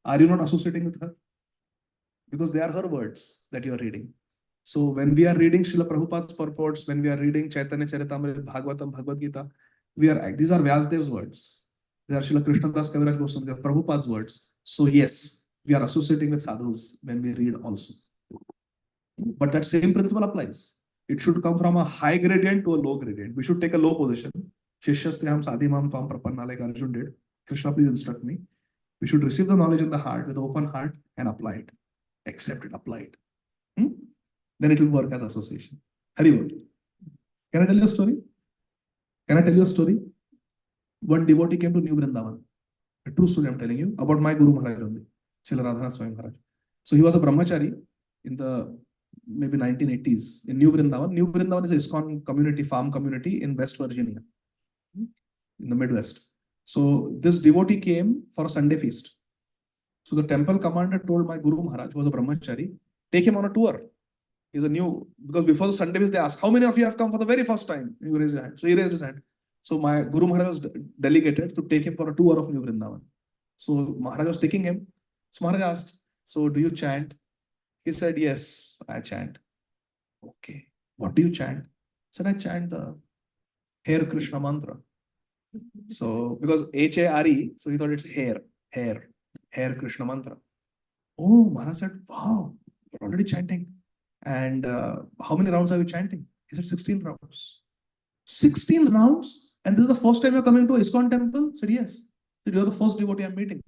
are you not associating with her? Because they are her words that you are reading. So when we are reading Srila Prabhupada's purports, when we are reading Chaitanya Charitamrita, Bhagavatam, Bhagavad Gita, these are Vyasdev's words. They are Srila Krishnadas Kaviraj Goswami, they are Prabhupada's words. So yes, we are associating with sadhus when we read also. But that same principle applies. It should come from a high gradient to a low gradient. We should take a low position. Shishyasteham sadhimam tvam prapanna, like Arjun did. Krishna, please instruct me. We should receive the knowledge in the heart with open heart and apply it. Accept it, apply it. Then it will work as association. Haribol. Can I tell you a story? Can I tell you a story? One devotee came to New Vrindavan. A true story I'm telling you about my Guru Maharaj only, Srila Radhanath Swami Maharaj. So he was a brahmachari in the maybe 1980s in New Vrindavan. New Vrindavan is a ISKCON community, farm community in West Virginia, in the Midwest. So this devotee came for a Sunday feast. So the temple commander told my Guru Maharaj, who was a brahmachari, take him on a tour. He's a new, because before the Sunday they asked, how many of you have come for the very first time? You raise your hand. So he raised his hand. So my Guru Maharaj was delegated to take him for a tour of New Vrindavan. So Maharaj was taking him. So Maharaj asked, so do you chant? He said, yes, I chant. Okay. What do you chant? He said, I chant the Hare Krishna mantra. So because H-A-R-E, so he thought it's Hare Krishna mantra. Oh, Maharaj said, wow, you're already chanting. And how many rounds are you chanting? He said, 16 rounds. 16 rounds? And this is the first time you're coming to ISKCON temple? He said, yes. He said, you're the first devotee I'm meeting.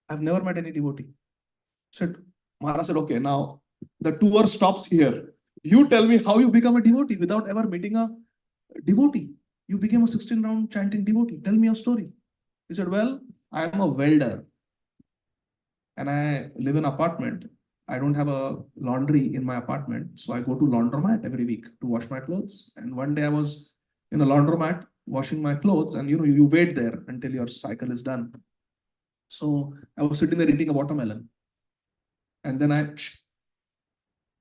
I've never met any devotee. Said, Maharaj said, okay, now the tour stops here. You tell me how you become a devotee without ever meeting a devotee. You became a 16-round chanting devotee. Tell me your story. He said, well, I am a welder and I live in an apartment. I don't have a laundry in my apartment. So I go to laundromat every week to wash my clothes. And one day I was in a laundromat washing my clothes, and you wait there until your cycle is done. So I was sitting there eating a watermelon. And then I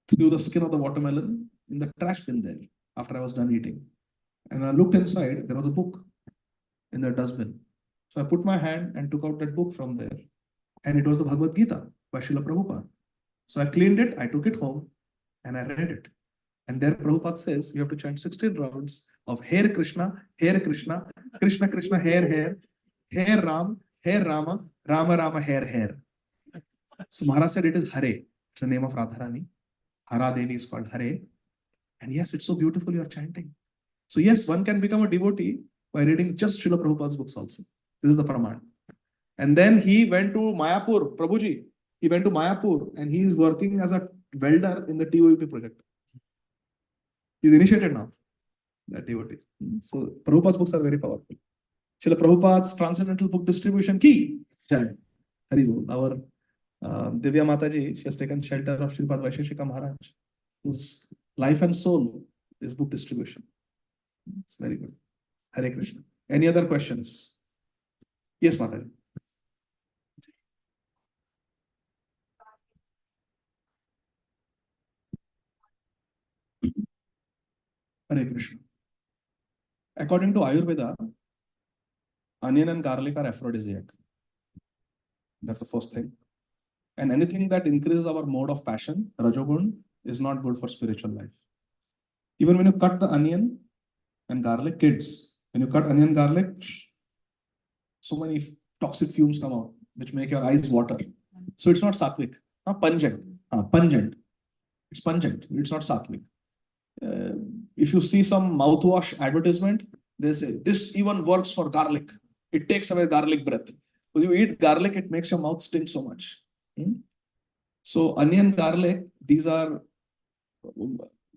threw the skin of the watermelon in the trash bin there after I was done eating. And I looked inside, there was a book in the dustbin. So I put my hand and took out that book from there. And it was the Bhagavad Gita by Srila Prabhupada. So I cleaned it, I took it home, and I read it. And there Prabhupada says, you have to chant 16 rounds of Hare Krishna, Krishna Krishna, Hare, Rama, Rama Rama, Hare. So Maharaj said it is Hare. It's the name of Radharani. Hara Devi is called Hare. And yes, it's so beautiful you are chanting. So yes, one can become a devotee by reading just Srila Prabhupada's books also. This is the Praman. And then he went to Mayapur, Prabhuji. He went to Mayapur and he is working as a welder in the TOEP project. He's initiated now, that devotee. So Prabhupada's books are very powerful. Srila Prabhupada's transcendental book distribution key. Jai. Hari Bol. Our Divya Mataji, she has taken shelter of Sripad Vaisheshika Maharaj, whose life and soul is book distribution. It's very good. Hare Krishna. Any other questions? Yes, Mataji. Hare Krishna. According to Ayurveda, onion and garlic are aphrodisiac. That's the first thing. And anything that increases our mode of passion, Rajogun, is not good for spiritual life. Even when you cut the onion and garlic, kids, when you cut onion garlic, so many toxic fumes come out, which make your eyes water. So it's not sattvic. Pungent. Pungent. It's pungent. It's not sattvic. If you see some mouthwash advertisement, they say, this even works for garlic. It takes away garlic breath. When you eat garlic, it makes your mouth stink so much. So onion, garlic, these are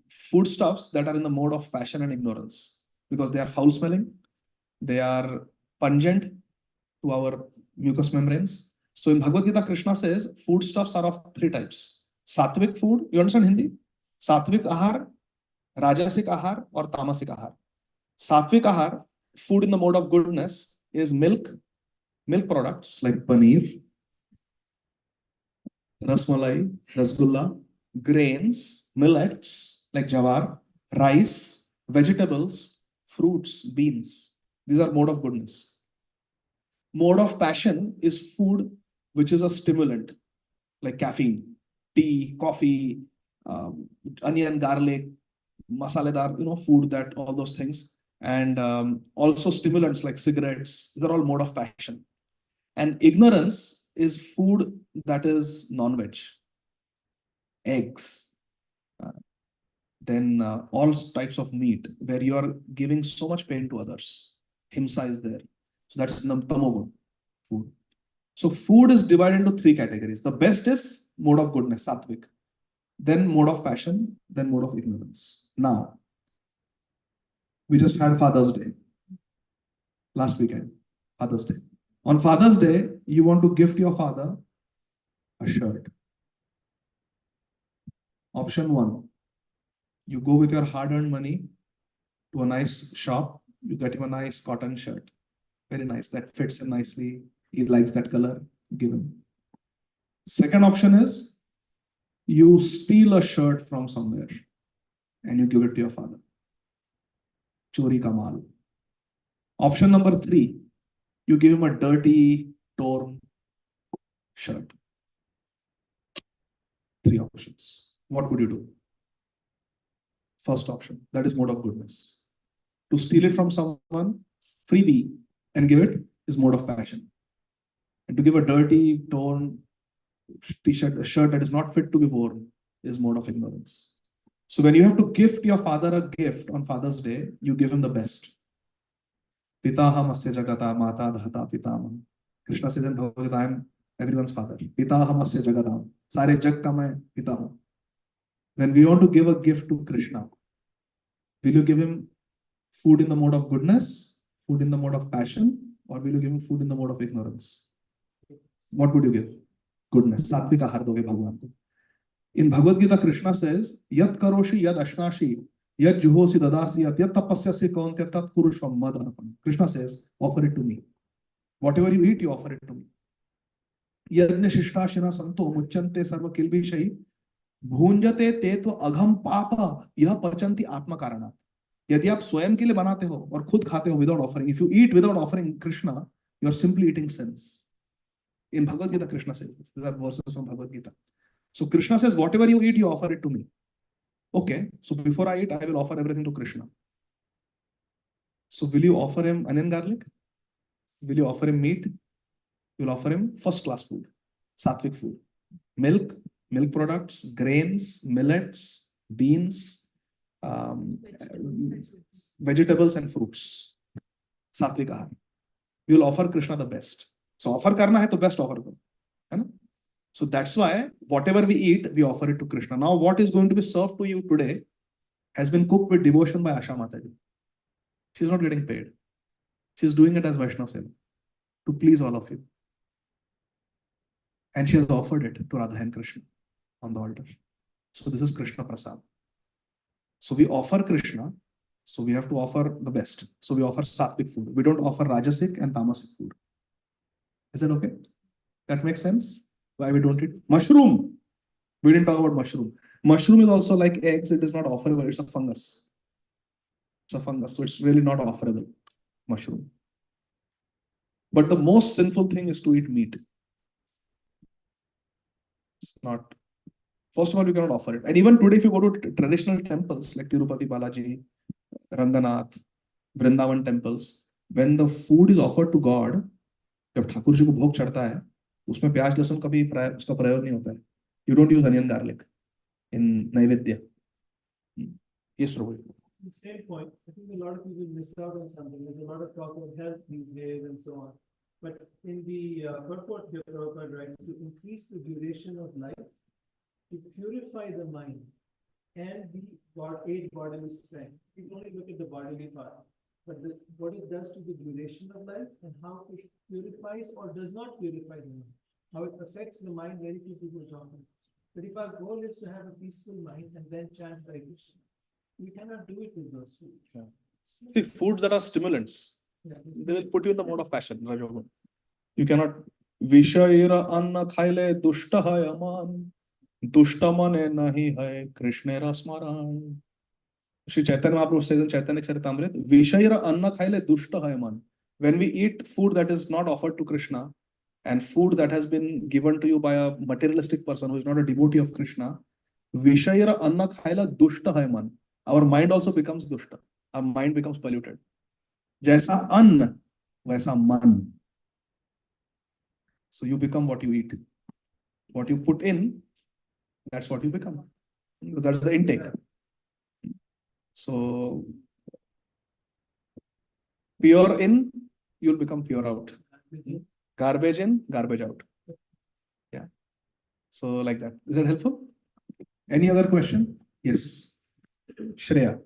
foodstuffs that are in the mode of passion and ignorance because they are foul smelling, they are pungent to our mucous membranes. So in Bhagavad Gita, Krishna says foodstuffs are of three types. Sattvic food, you understand Hindi? Sattvic ahar, Rajasic ahar, or Tamasic ahar. Sattvic ahar, food in the mode of goodness, is milk products like paneer, rasmalai, rasgulla, grains, millets like jawar, rice, vegetables, fruits, beans. These are mode of goodness. Mode of passion is food which is a stimulant like caffeine, tea, coffee, onion, garlic, masaledar, food, that all those things. And also stimulants like cigarettes. These are all mode of passion. And ignorance is food that is non-veg, eggs, then all types of meat where you are giving so much pain to others. Himsa is there. So that's tamogun, food. So food is divided into three categories. The best is mode of goodness, sattvic, then mode of passion, then mode of ignorance. Now, we just had Father's Day last weekend, Father's Day. On Father's Day, you want to gift your father a shirt. Option one, you go with your hard-earned money to a nice shop, you get him a nice cotton shirt. Very nice, that fits him nicely. He likes that color, give him. Second option is, You steal a shirt from somewhere and you give it to your father. Chori ka maal. Option number 3, you give him a dirty, torn shirt. 3 options. What would you do? First option, that is mode of goodness. To steal it from someone, freebie, and give it is mode of passion. And to give a dirty, torn t-shirt, a shirt that is not fit to be worn, is mode of ignorance. So when you have to gift your father a gift on Father's Day, you give him the best. Pitaham asya jagata mata dhata pitama. Krishna says in Bhagavad Gita, I am everyone's father. Pitaham asya jagatam. Sare jag ka main pita hu. When we want to give a gift to Krishna, will you give him food in the mode of goodness, food in the mode of passion, or will you give him food in the mode of ignorance? What would you give? Goodness. Satvik ahar doge Bhagwan ko. In Bhagavad Gita, Krishna says, Yat karoshi yad ashnashi, yad juhosi dadasi yat tapasyasi kauntyat tat kurushvam mad arpan. Krishna says, offer it to me. Whatever you eat, you offer it to me. Yadne shishtashina santo muchante sarva kilbishai, भूंजते ते तो अघम पाप यह पचंती आत्मा कारणात. यदि आप स्वयं के लिए बनाते हो और खुद खाते हो without offering, if you eat without offering Krishna, you are simply eating sins. In Bhagavad Gita, Krishna says this. These are verses from Bhagavad Gita. So Krishna says, whatever you eat, you offer it to me. Okay, so before I eat, I will offer everything to Krishna. So will you offer him onion garlic? Will you offer him meat? You will offer him first class food, sattvic food, milk, milk products, grains, millets, beans, vegetables and fruits. Sattvic ahar. You will offer Krishna the best. So offer karna hai to best offer karo. Hai na? So that's why whatever we eat, we offer it to Krishna. Now what is going to be served to you today has been cooked with devotion by Asha Mataji. She's not getting paid. She's doing it as Vaishnav Seva to please all of you. And she has offered it to Radha and Krishna on the altar. So this is Krishna Prasad. So we offer Krishna. So we have to offer the best. So we offer sattvic food. We don't offer rajasic and tamasic food. Is that okay? That makes sense? Why we don't eat? Mushroom. We didn't talk about mushroom. Mushroom is also like eggs. It is not offerable. It's a fungus. It's a fungus. So it's really not offerable. Mushroom. But the most sinful thing is to eat meat. It's not. First of all, you cannot offer it. And even today, if you go to traditional temples like Tirupati Balaji, Ranganath, Vrindavan temples, when the food is offered to God, जब ठाकुर जी को भोग चढ़ता है, उसमें प्याज लहसुन का भी उसका प्रयोग नहीं होता है. You don't use onion garlic in Naivedya. Yes, Prabhu. The same point, I think a lot of people miss out on something. There's a lot of talk of health these days and so on. But in the purport here, Prabhupada writes, to increase the duration of life, to purify the mind, and aid bodily strength. You only look at the bodily part, but what it does to the duration of life and how it purifies or does not purify the mind. How it affects the mind, very few people talk about. But if our goal is to have a peaceful mind and then chant Hare Krishna, we cannot do it with those foods. Yeah. See, foods that are stimulants, Yeah, they will put you in the mode of passion, Rajogun. You cannot. Vishaira anna khaile dushta hai aman, dushta mane nahi hai Krishnera smaran. Shri Chaitanya Mahaprabhu says in Chaitanya Charitamrita, Vishaira anna khaile dushta hai aman. When we eat food that is not offered to Krishna and food that has been given to you by a materialistic person who is not a devotee of Krishna, Vishaira anna khaila dushta hai man. Our mind also becomes dushta. Our mind becomes polluted. Jaisa ann, vaisa man. So you become what you eat. What you put in, that's what you become. That's the intake. So pure in, you'll become pure out. Garbage in, garbage out. Yeah. So like that. Is that helpful? Any other question? Yes. Shreya.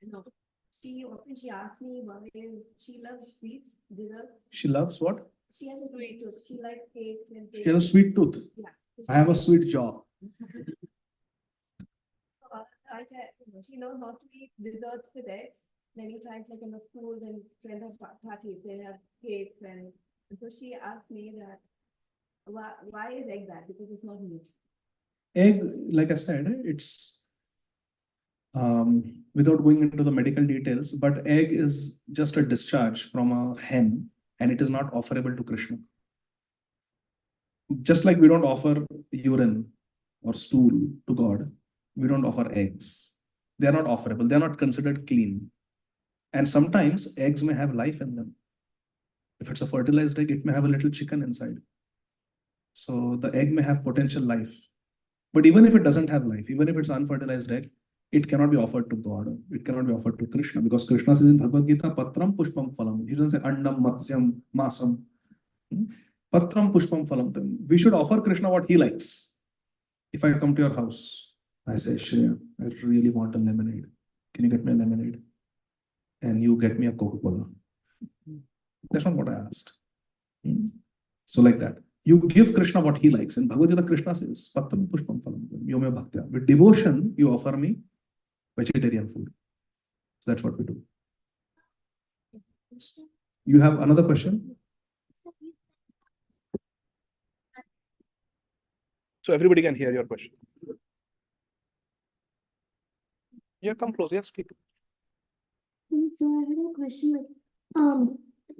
No. She asked me one day, she loves sweets, desserts. She loves what? She has a sweet tooth. She likes cakes and She has a sweet tooth. Yeah. I have a sweet jaw. I said, she knows how to eat desserts with eggs. Many times, like in the school, and friends have parties, they have cakes, and so she asked me that, Why is egg bad? Because it's not meat. Egg, like I said, it's without going into the medical details, but egg is just a discharge from a hen and it is not offerable to Krishna. Just like we don't offer urine or stool to God, we don't offer eggs. They are not offerable, they are not considered clean. And sometimes eggs may have life in them. If it's a fertilized egg, it may have a little chicken inside. So the egg may have potential life. But even if it doesn't have life, even if it's unfertilized egg, it cannot be offered to God. It cannot be offered to Krishna because Krishna says in Bhagavad Gita, Patram Pushpam Phalam. He doesn't say Annam Matsyam Masam. Patram Pushpam Phalam. We should offer Krishna what he likes. If I come to your house, I say, Shreya, I really want a lemonade. Can you get me a lemonade? And you get me a Coca-Cola. That's not what I asked. So like that. You give Krishna what he likes. In Bhagavad Gita, Krishna says, Patram Pushpam Phalam. Yome Bhaktya. With devotion, you offer me vegetarian food. So that's what we do. You have another question? So everybody can hear your question. Yeah, come close. Yeah, speak. So I had a question like,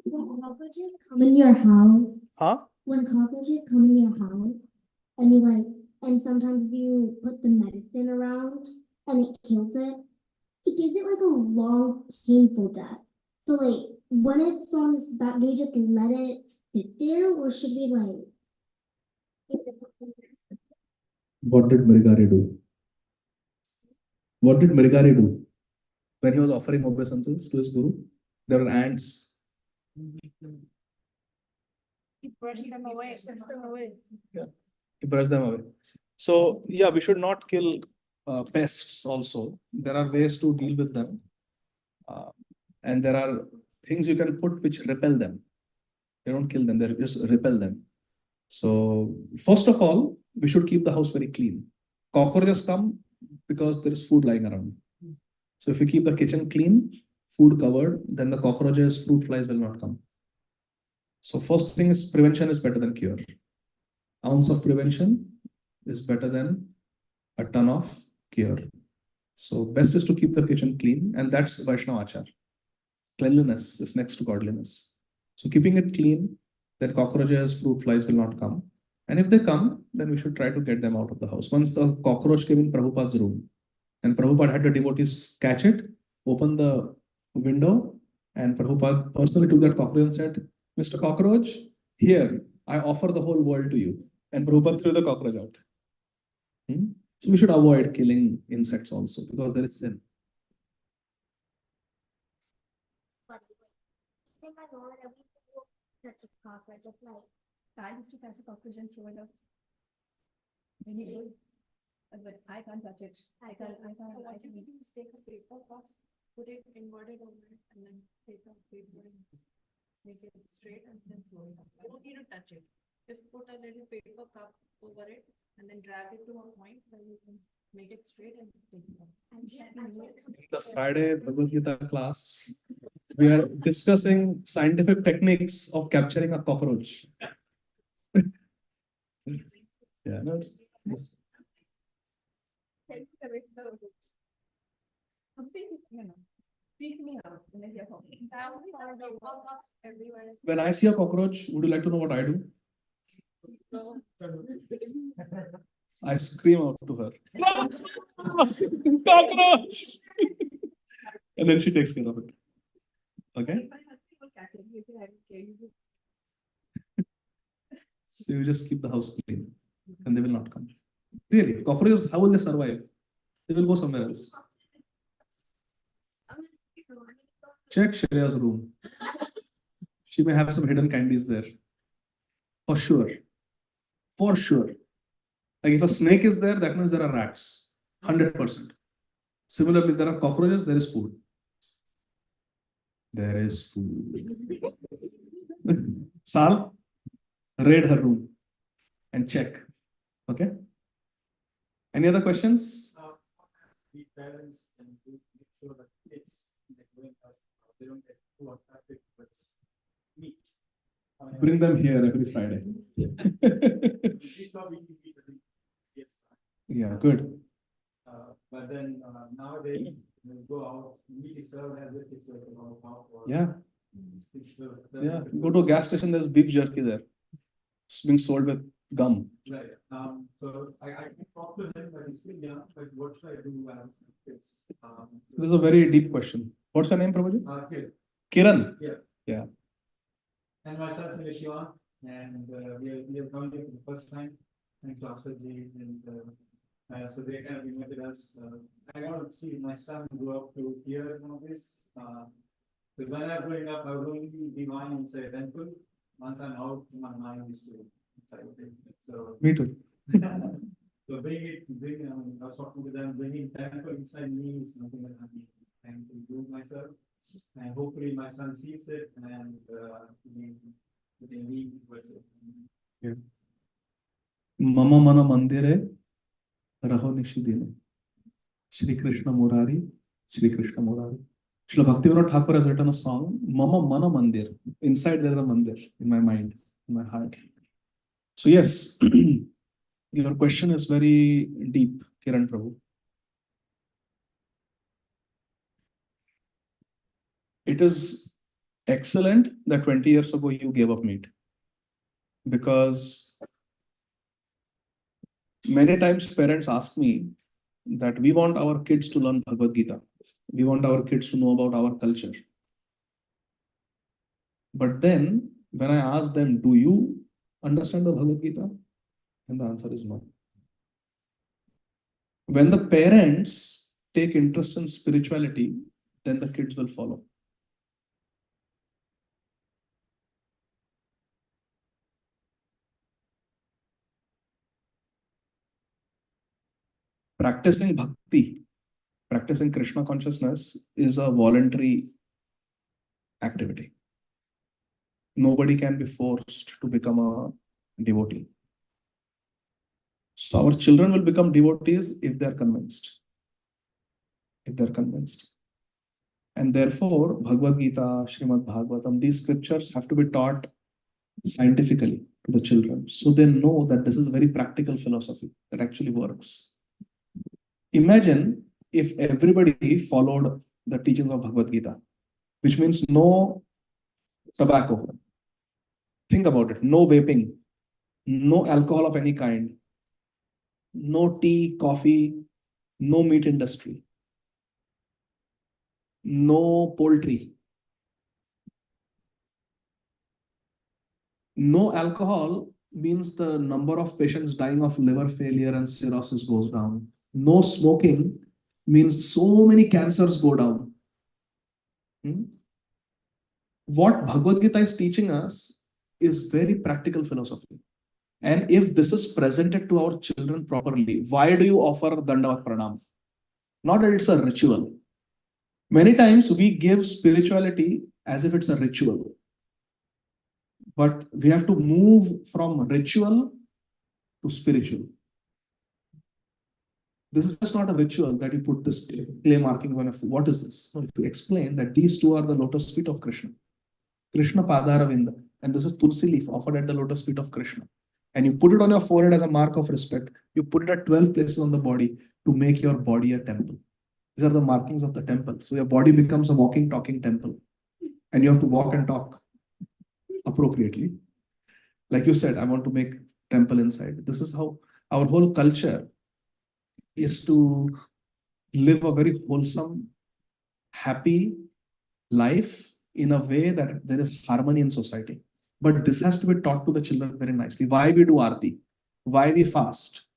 when cockroaches come in your house, Huh? when cockroaches come in your house, and you like, and sometimes you put the medicine around and it kills it gives it like a long, painful death. So like, when it's on its back, do we just let it sit there, or should we like? What did Mrigari do? What did Mrigari do? When he was offering obeisances to his guru, there were ants. He brushed them away. He brushed them away. So yeah, we should not kill pests also. There are ways to deal with them. And there are things you can put which repel them. They don't kill them, they just repel them. So first of all, we should keep the house very clean. Cockroaches come because there is food lying around. So if we keep the kitchen clean, food covered, then the cockroaches, fruit flies will not come. So first thing is prevention is better than cure. Ounce of prevention is better than a ton of cure. So best is to keep the kitchen clean, and that's Vaishnava Achar. Cleanliness is next to godliness. So keeping it clean, then cockroaches, fruit flies will not come. And if they come, then we should try to get them out of the house. Once the cockroach came in Prabhupada's room, and Prabhupada had the devotees catch it, open the window, and Prabhupada personally took that cockroach and said, Mr. Cockroach, here, I offer the whole world to you. And Prabhupada threw the cockroach out. So we should avoid killing insects also because there is sin. Touch a cockroach, it's like, I used to catch a cockroach and throw it out. When he did. But I can't touch it. I can't. What you can do is take a paper cup, put it inverted over it, and then take a paper and make it straight and then throw it up. You don't need to touch it. Just put a little paper cup over it and then drag it to a point where you can make it straight and take it up. The Friday Bhagavad Gita class, we are discussing scientific techniques of capturing a cockroach. Yeah, no, it's Take it away from the root. Something, speak me out when I hear cockroach. Everywhere. when I see a cockroach, would you like to know what I do? I scream out to her, cockroach! And then she takes care of it. Okay? My husband will catch it. He said, I will kill you. So you just keep the house clean and they will not come. Really, cockroaches, how will they survive? They will go somewhere else. Check Shreya's room. She may have some hidden candies there. For sure. For sure. Like if a snake is there, that means there are rats. 100%. Similarly, there are cockroaches, there is food. There is food. Sal, raid her room and check. Okay? Any other questions? The parents can make sure that kids going out, they don't get too attracted towards meat. Bring them here every Friday. We stopped eating meat, I think, yes. Yeah, good. But then nowadays, when you go out, meat is served as if it's like about half or. Yeah, It's served. yeah. Go to a gas station, there's beef jerky there. It's being sold with gum. Right, so I can talk to him, but he's still young, but what should I do as kids? This is a very deep question. What's your name, Prabhuji? Kid. Kiran. Yeah. Yeah. And my son's name is Shivan, and we have come here for the first time in classes, and so they kind of invited us. I want to see my son grow up to hear some of this. Because when I was growing up, I was only divine inside a temple. Once I'm out, my mind is to so. Me too. So I was talking to them, bringing temple inside me is something that I'm trying to do myself. And hopefully my son sees it and we can lead towards it. Yeah. Mama mana mandire raho nishidine. Shri Krishna Murari, Shri Krishna Murari. Srila Bhaktivinoda Thakur has written a song, Mama Mana Mandir. Inside there is a mandir in my mind, in my heart. So yes, your question is very deep, Kiran Prabhu. It is excellent that 20 years ago you gave up meat. Because many times parents ask me that we want our kids to learn Bhagavad Gita. We want our kids to know about our culture. But then when I ask them, do you understand the Bhagavad Gita? And the answer is no. When the parents take interest in spirituality, then the kids will follow. Practicing bhakti, practicing Krishna consciousness is a voluntary activity. Nobody can be forced to become a devotee. So our children will become devotees if they are convinced. If they are convinced. And therefore, Bhagavad Gita, Srimad Bhagavatam, these scriptures have to be taught scientifically to the children. So they know that this is very practical philosophy that actually works. Imagine if everybody followed the teachings of Bhagavad Gita, which means no tobacco. Think about it. No vaping, no alcohol of any kind, no tea, coffee, no meat industry, no poultry, no alcohol means the number of patients dying of liver failure and cirrhosis goes down. No smoking means so many cancers go down. What Bhagavad Gita is teaching us is very practical philosophy. And if this is presented to our children properly, why do you offer Dandavat Pranam? Not that it's a ritual. Many times we give spirituality as if it's a ritual. But we have to move from ritual to spiritual. This is just not a ritual that you put this clay marking on a foot. What is this? No, if you explain that these two are the lotus feet of Krishna. Krishna Padaravinda. And this is Tulsi leaf offered at the lotus feet of Krishna. And you put it on your forehead as a mark of respect. You put it at 12 places on the body to make your body a temple. These are the markings of the temple. So your body becomes a walking, talking temple. And you have to walk and talk appropriately. Like you said, I want to make temple inside. This is how our whole culture is to live a very wholesome, happy life in a way that there is harmony in society. But this has to be taught to the children very nicely. Why we do Aarti? Why we fast?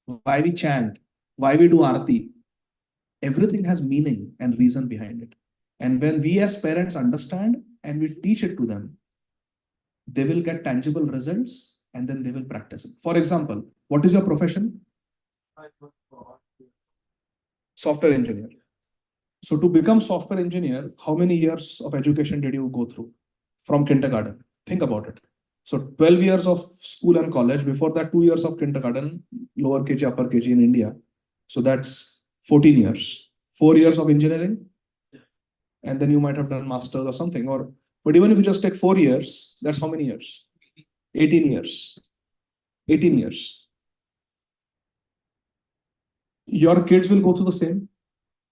Why we chant? Why we do Aarti? Everything has meaning and reason behind it. And when we as parents understand and we teach it to them, they will get tangible results and then they will practice it. For example, what is your profession? Software engineer. So to become software engineer, how many years of education did you go through from kindergarten? Think about it. So 12 years of school and college. Before that, 2 years of kindergarten, lower KG, upper KG in India. So that's 14 years. 4 years of engineering. And then you might have done masters or something. But even if you just take 4 years, that's how many years? 18 years. 18 years. Your kids will go through the same.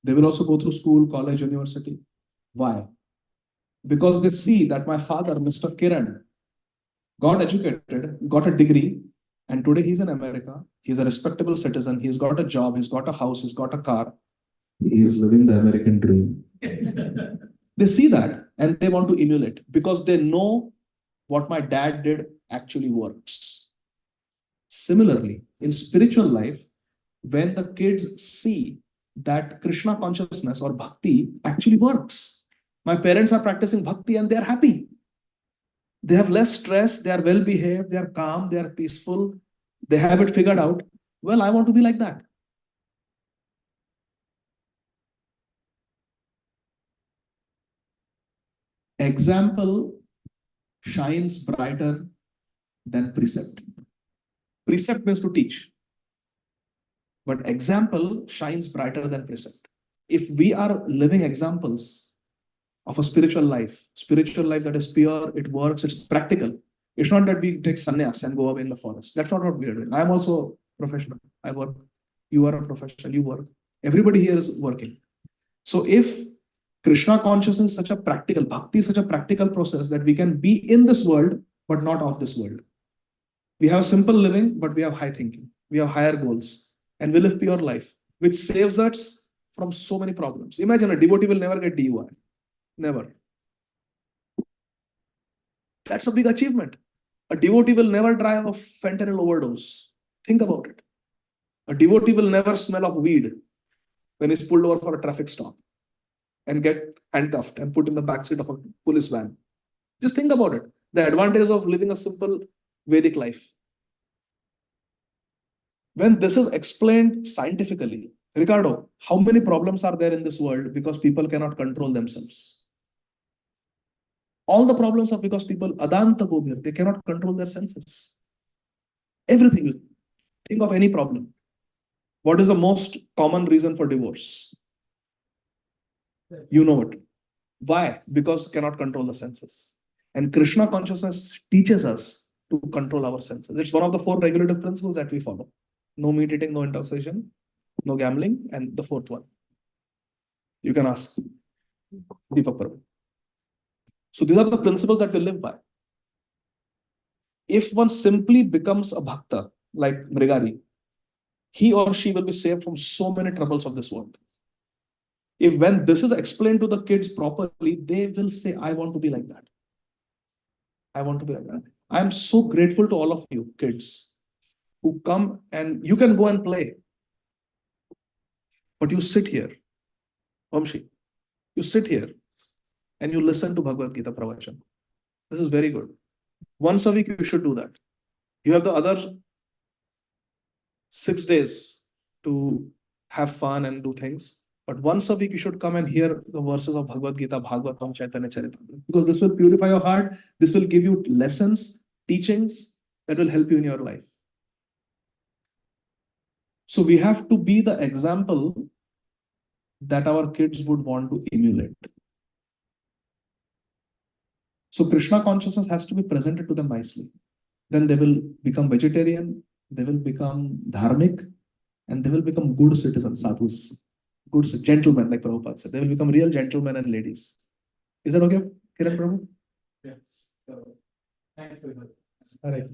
They will also go through school, college, university. Why? Because they see that my father, Mr. Kiran, got educated, got a degree, and today he's in America. He's a respectable citizen. He's got a job. He's got a house. He's got a car. He is living the American dream. They see that and they want to emulate because they know what my dad did actually works. Similarly, in spiritual life, when the kids see that Krishna consciousness or bhakti actually works, my parents are practicing bhakti and they are happy. They have less stress, they are well behaved, they are calm, they are peaceful, they have it figured out. Well, I want to be like that. Example shines brighter than precept. Precept means to teach, but example shines brighter than precept. If we are living examples of a spiritual life that is pure, it works, it's practical. It's not that we take sannyas and go away in the forest. That's not what we are doing. I'm also professional. I work. You are a professional. You work. Everybody here is working. So if Krishna consciousness is such a practical, bhakti is such a practical process that we can be in this world, but not of this world. We have simple living, but we have high thinking. We have higher goals. And we live pure life, which saves us from so many problems. Imagine a devotee will never get DUI. Never. That's a big achievement. A devotee will never die of fentanyl overdose. Think about it. A devotee will never smell of weed when he's pulled over for a traffic stop and get handcuffed and put in the backseat of a police van. Just think about it. The advantage of living a simple Vedic life. When this is explained scientifically, Ricardo, how many problems are there in this world because people cannot control themselves? All the problems are because people, adanta gobhir, they cannot control their senses. Everything. Think of any problem. What is the most common reason for divorce? You know it. Why? Because cannot control the senses. And Krishna consciousness teaches us to control our senses. It's one of the 4 regulative principles that we follow. No meat eating, no intoxication, no gambling, and the 4th one. You can ask Deepak Prabhu. So these are the principles that we live by. If one simply becomes a bhakta, like Mrigari, he or she will be saved from so many troubles of this world. If when this is explained to the kids properly, they will say, I want to be like that. I want to be like that. I am so grateful to all of you kids who come and you can go and play. But you sit here, Vamshi, you sit here and you listen to Bhagavad Gita Pravachan. This is very good. Once a week, you should do that. You have the other 6 days to have fun and do things. But once a week, you should come and hear the verses of Bhagavad Gita, Bhagavatam, Chaitanya Charitamrita. Because this will purify your heart. This will give you lessons, teachings that will help you in your life. So we have to be the example that our kids would want to emulate. So Krishna consciousness has to be presented to them nicely. Then they will become vegetarian, they will become dharmic, and they will become good citizens, sadhus, good gentlemen, like Prabhupada said. They will become real gentlemen and ladies. Is that okay, Kiran Prabhu? Yes. So, thanks very much. All right.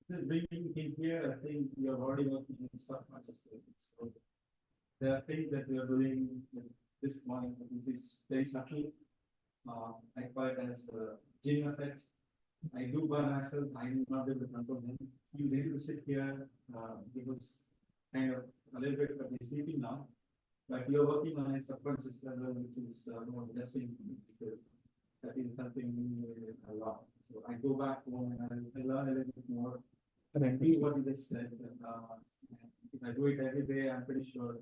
Just bringing in here, I think we are already working in subconsciously. So there are things that we are doing this morning, which is very subtle. I call it as a gene effect. I do by myself, I am not able to control him. He was able to sit here, he was kind of a little bit, but he's sleeping now. But we are working on a subconscious level, which is more blessing because that is something a lot. So I go back home and I learn a little bit more. And I do what he just said. If I do it every day, I'm pretty sure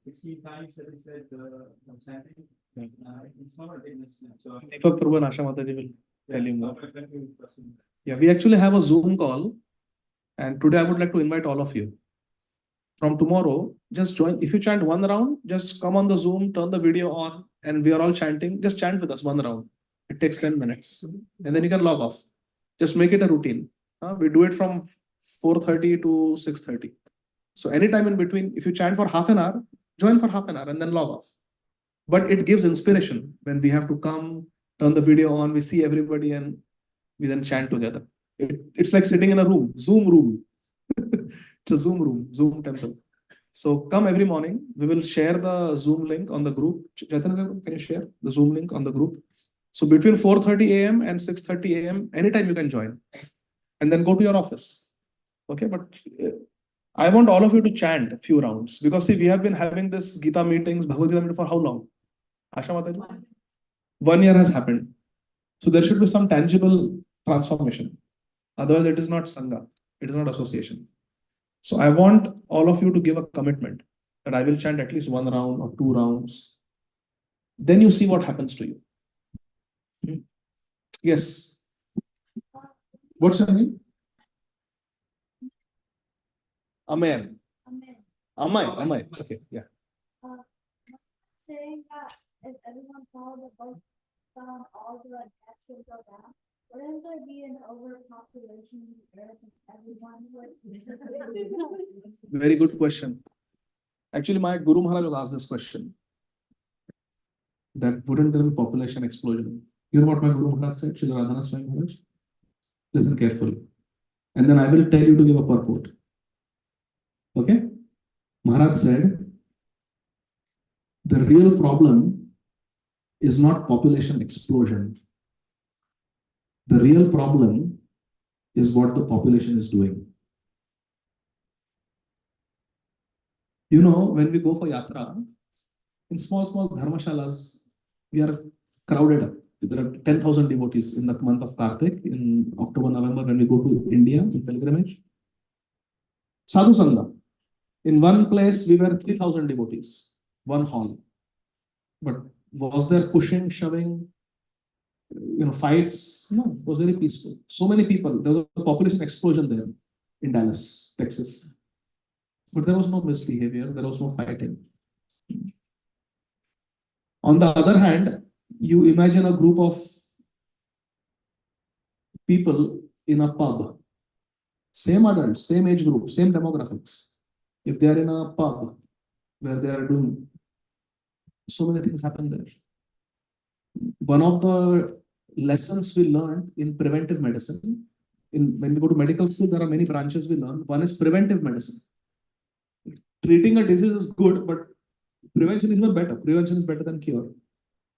16 times that he said I'm chanting. It's not a big mistake. So Deepak Prabhu and Asha Mataji will tell you more. so thank you for saying that. Yeah, we actually have a Zoom call. And today I would like to invite all of you. From tomorrow, just join. If you chant one round, just come on the Zoom, turn the video on, and we are all chanting. Just chant with us one round. It takes 10 minutes. And then you can log off. Just make it a routine. We do it from 4:30 to 6:30. So anytime in between, if you chant for half an hour, join for half an hour and then log off. But it gives inspiration when we have to come, turn the video on, we see everybody and we then chant together. It's like sitting in a room, Zoom room. It's a Zoom room, Zoom temple. So come every morning. We will share the Zoom link on the group. Chaitanya, can you share the Zoom link on the group? So between 4:30 a.m. and 6:30 a.m., anytime you can join. And then go to your office. Okay, but I want all of you to chant a few rounds because see, we have been having this Gita meetings, Bhagavad Gita meeting for how long? Asha Mataji? 1 year has happened. So there should be some tangible transformation. Otherwise, it is not Sangha. It is not association. So I want all of you to give a commitment that I will chant at least 1 round or 2 rounds. Then you see what happens to you. Yes. What's your name? Amen. Amay. Okay, yeah. Saying that if everyone followed the book down, all the deaths would go down. Wouldn't there be an overpopulation of the earth if everyone would? Very good question. Actually, my Guru Maharaj was asked this question. That wouldn't there be population explosion? You know what my Guru Maharaj said, Shri Radhana Swami Maharaj? Listen carefully. And then I will tell you to give a purport. Okay? Maharaj said, the real problem is not population explosion. The real problem is what the population is doing. You know, when we go for yatra, in small dharmashalas, we are crowded up. There are 10,000 devotees in the month of Kartik, in October, November, when we go to India in pilgrimage. Sadhu Sangha. In one place, we were 3,000 devotees, one hall. But was there pushing, shoving, fights? No, it was very peaceful. So many people. There was a population explosion there in Dallas, Texas. But there was no misbehavior. There was no fighting. On the other hand, you imagine a group of people in a pub. Same adults, same age group, same demographics. If they are in a pub where they are doing, so many things happen there. One of the lessons we learned in preventive medicine, when we go to medical school, there are many branches we learn. One is preventive medicine. Treating a disease is good, but prevention is even better. Prevention is better than cure.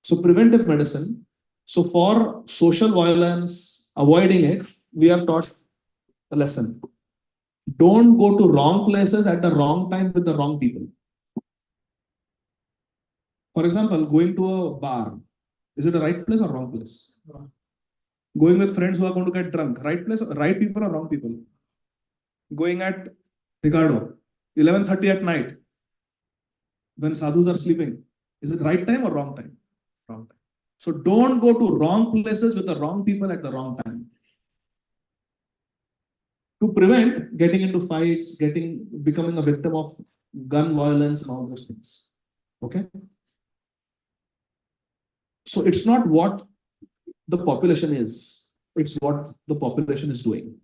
So preventive medicine. So for social violence, avoiding it, we are taught a lesson. Don't go to wrong places at the wrong time with the wrong people. For example, going to a bar. Is it a right place or wrong place? Going with friends who are going to get drunk. Right place, right people or wrong people? Going at Ricardo, 11:30 at night, when sadhus are sleeping. Is it right time or wrong time? Wrong time. So don't go to wrong places with the wrong people at the wrong time. To prevent getting into fights, becoming a victim of gun violence and all those things. Okay? So it's not what the population is, it's what the population is doing.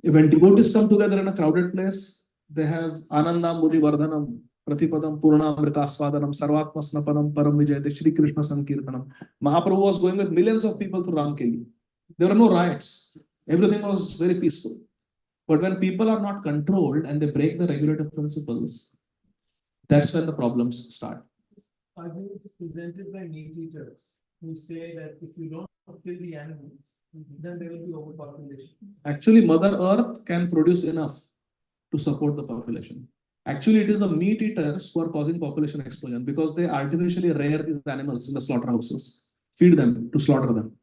When devotees come together in a crowded place, they have Anandam Buddhi Vardhanam, Pratipadam Purna Amritaswadanam, Sarvatma Snapanam, Param Vijayate, Shri Krishna Sankirtanam. Mahaprabhu was going with millions of people to Ramkeli. There were no riots. Everything was very peaceful. But when people are not controlled and they break the regulative principles, that's when the problems start. Argument is presented by meat eaters who say that if you don't kill the animals, then there will be overpopulation. Actually, Mother Earth can produce enough to support the population. Actually, it is the meat eaters who are causing population explosion because they artificially rear these animals in the slaughterhouses, feed them to slaughter them.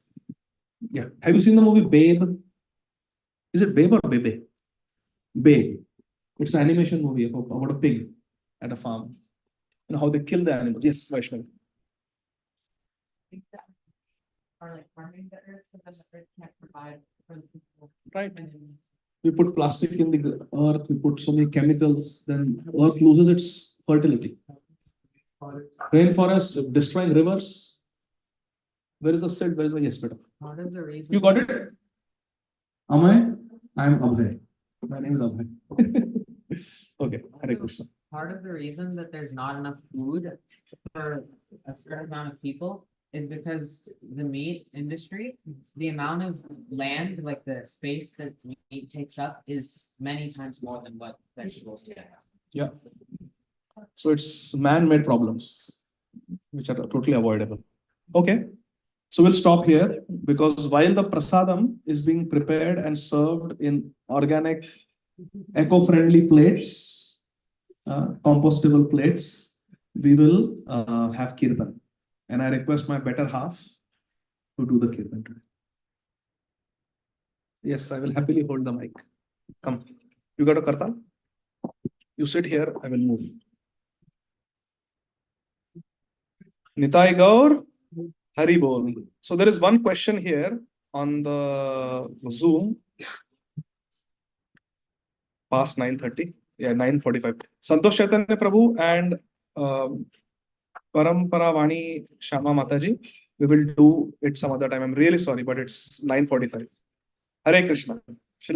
Yeah. Have you seen the movie Babe? Is it Babe or Bebe? Babe. It's an animation movie about a pig at a farm. You know how they kill the animals. Yes, Vaishnavi. Are like farming the earth so that the earth can't provide for the people. Right. We put plastic in the earth, we put so many chemicals, then earth loses its fertility. Rainforest, destroying rivers. Where is the Sid? Where is the yes, better? What is the reason? You got it? Am I? I am Abhay. My name is Abhay. Okay, Hare So, Krishna. part of the reason that there's not enough food for a certain amount of people is because the meat industry, the amount of land, like the space that meat takes up is many times more than what vegetables take up. Yeah. So it's man-made problems, which are totally avoidable. Okay. So we'll stop here because while the prasadam is being prepared and served in organic, eco-friendly plates, compostable plates, we will have kirtan. And I request my better half to do the kirtan today. Yes, I will happily hold the mic. Come. You got a kartal? You sit here, I will move. Nitai Gaur, Hari Bol. So there is one question here on the Zoom. Past 9:30. Yeah, 9:45. Santosh Chaitanya Prabhu and Parampara Vani Shama Mataji. We will do it some other time. I'm really sorry, but it's 9:45. Hare Krishna.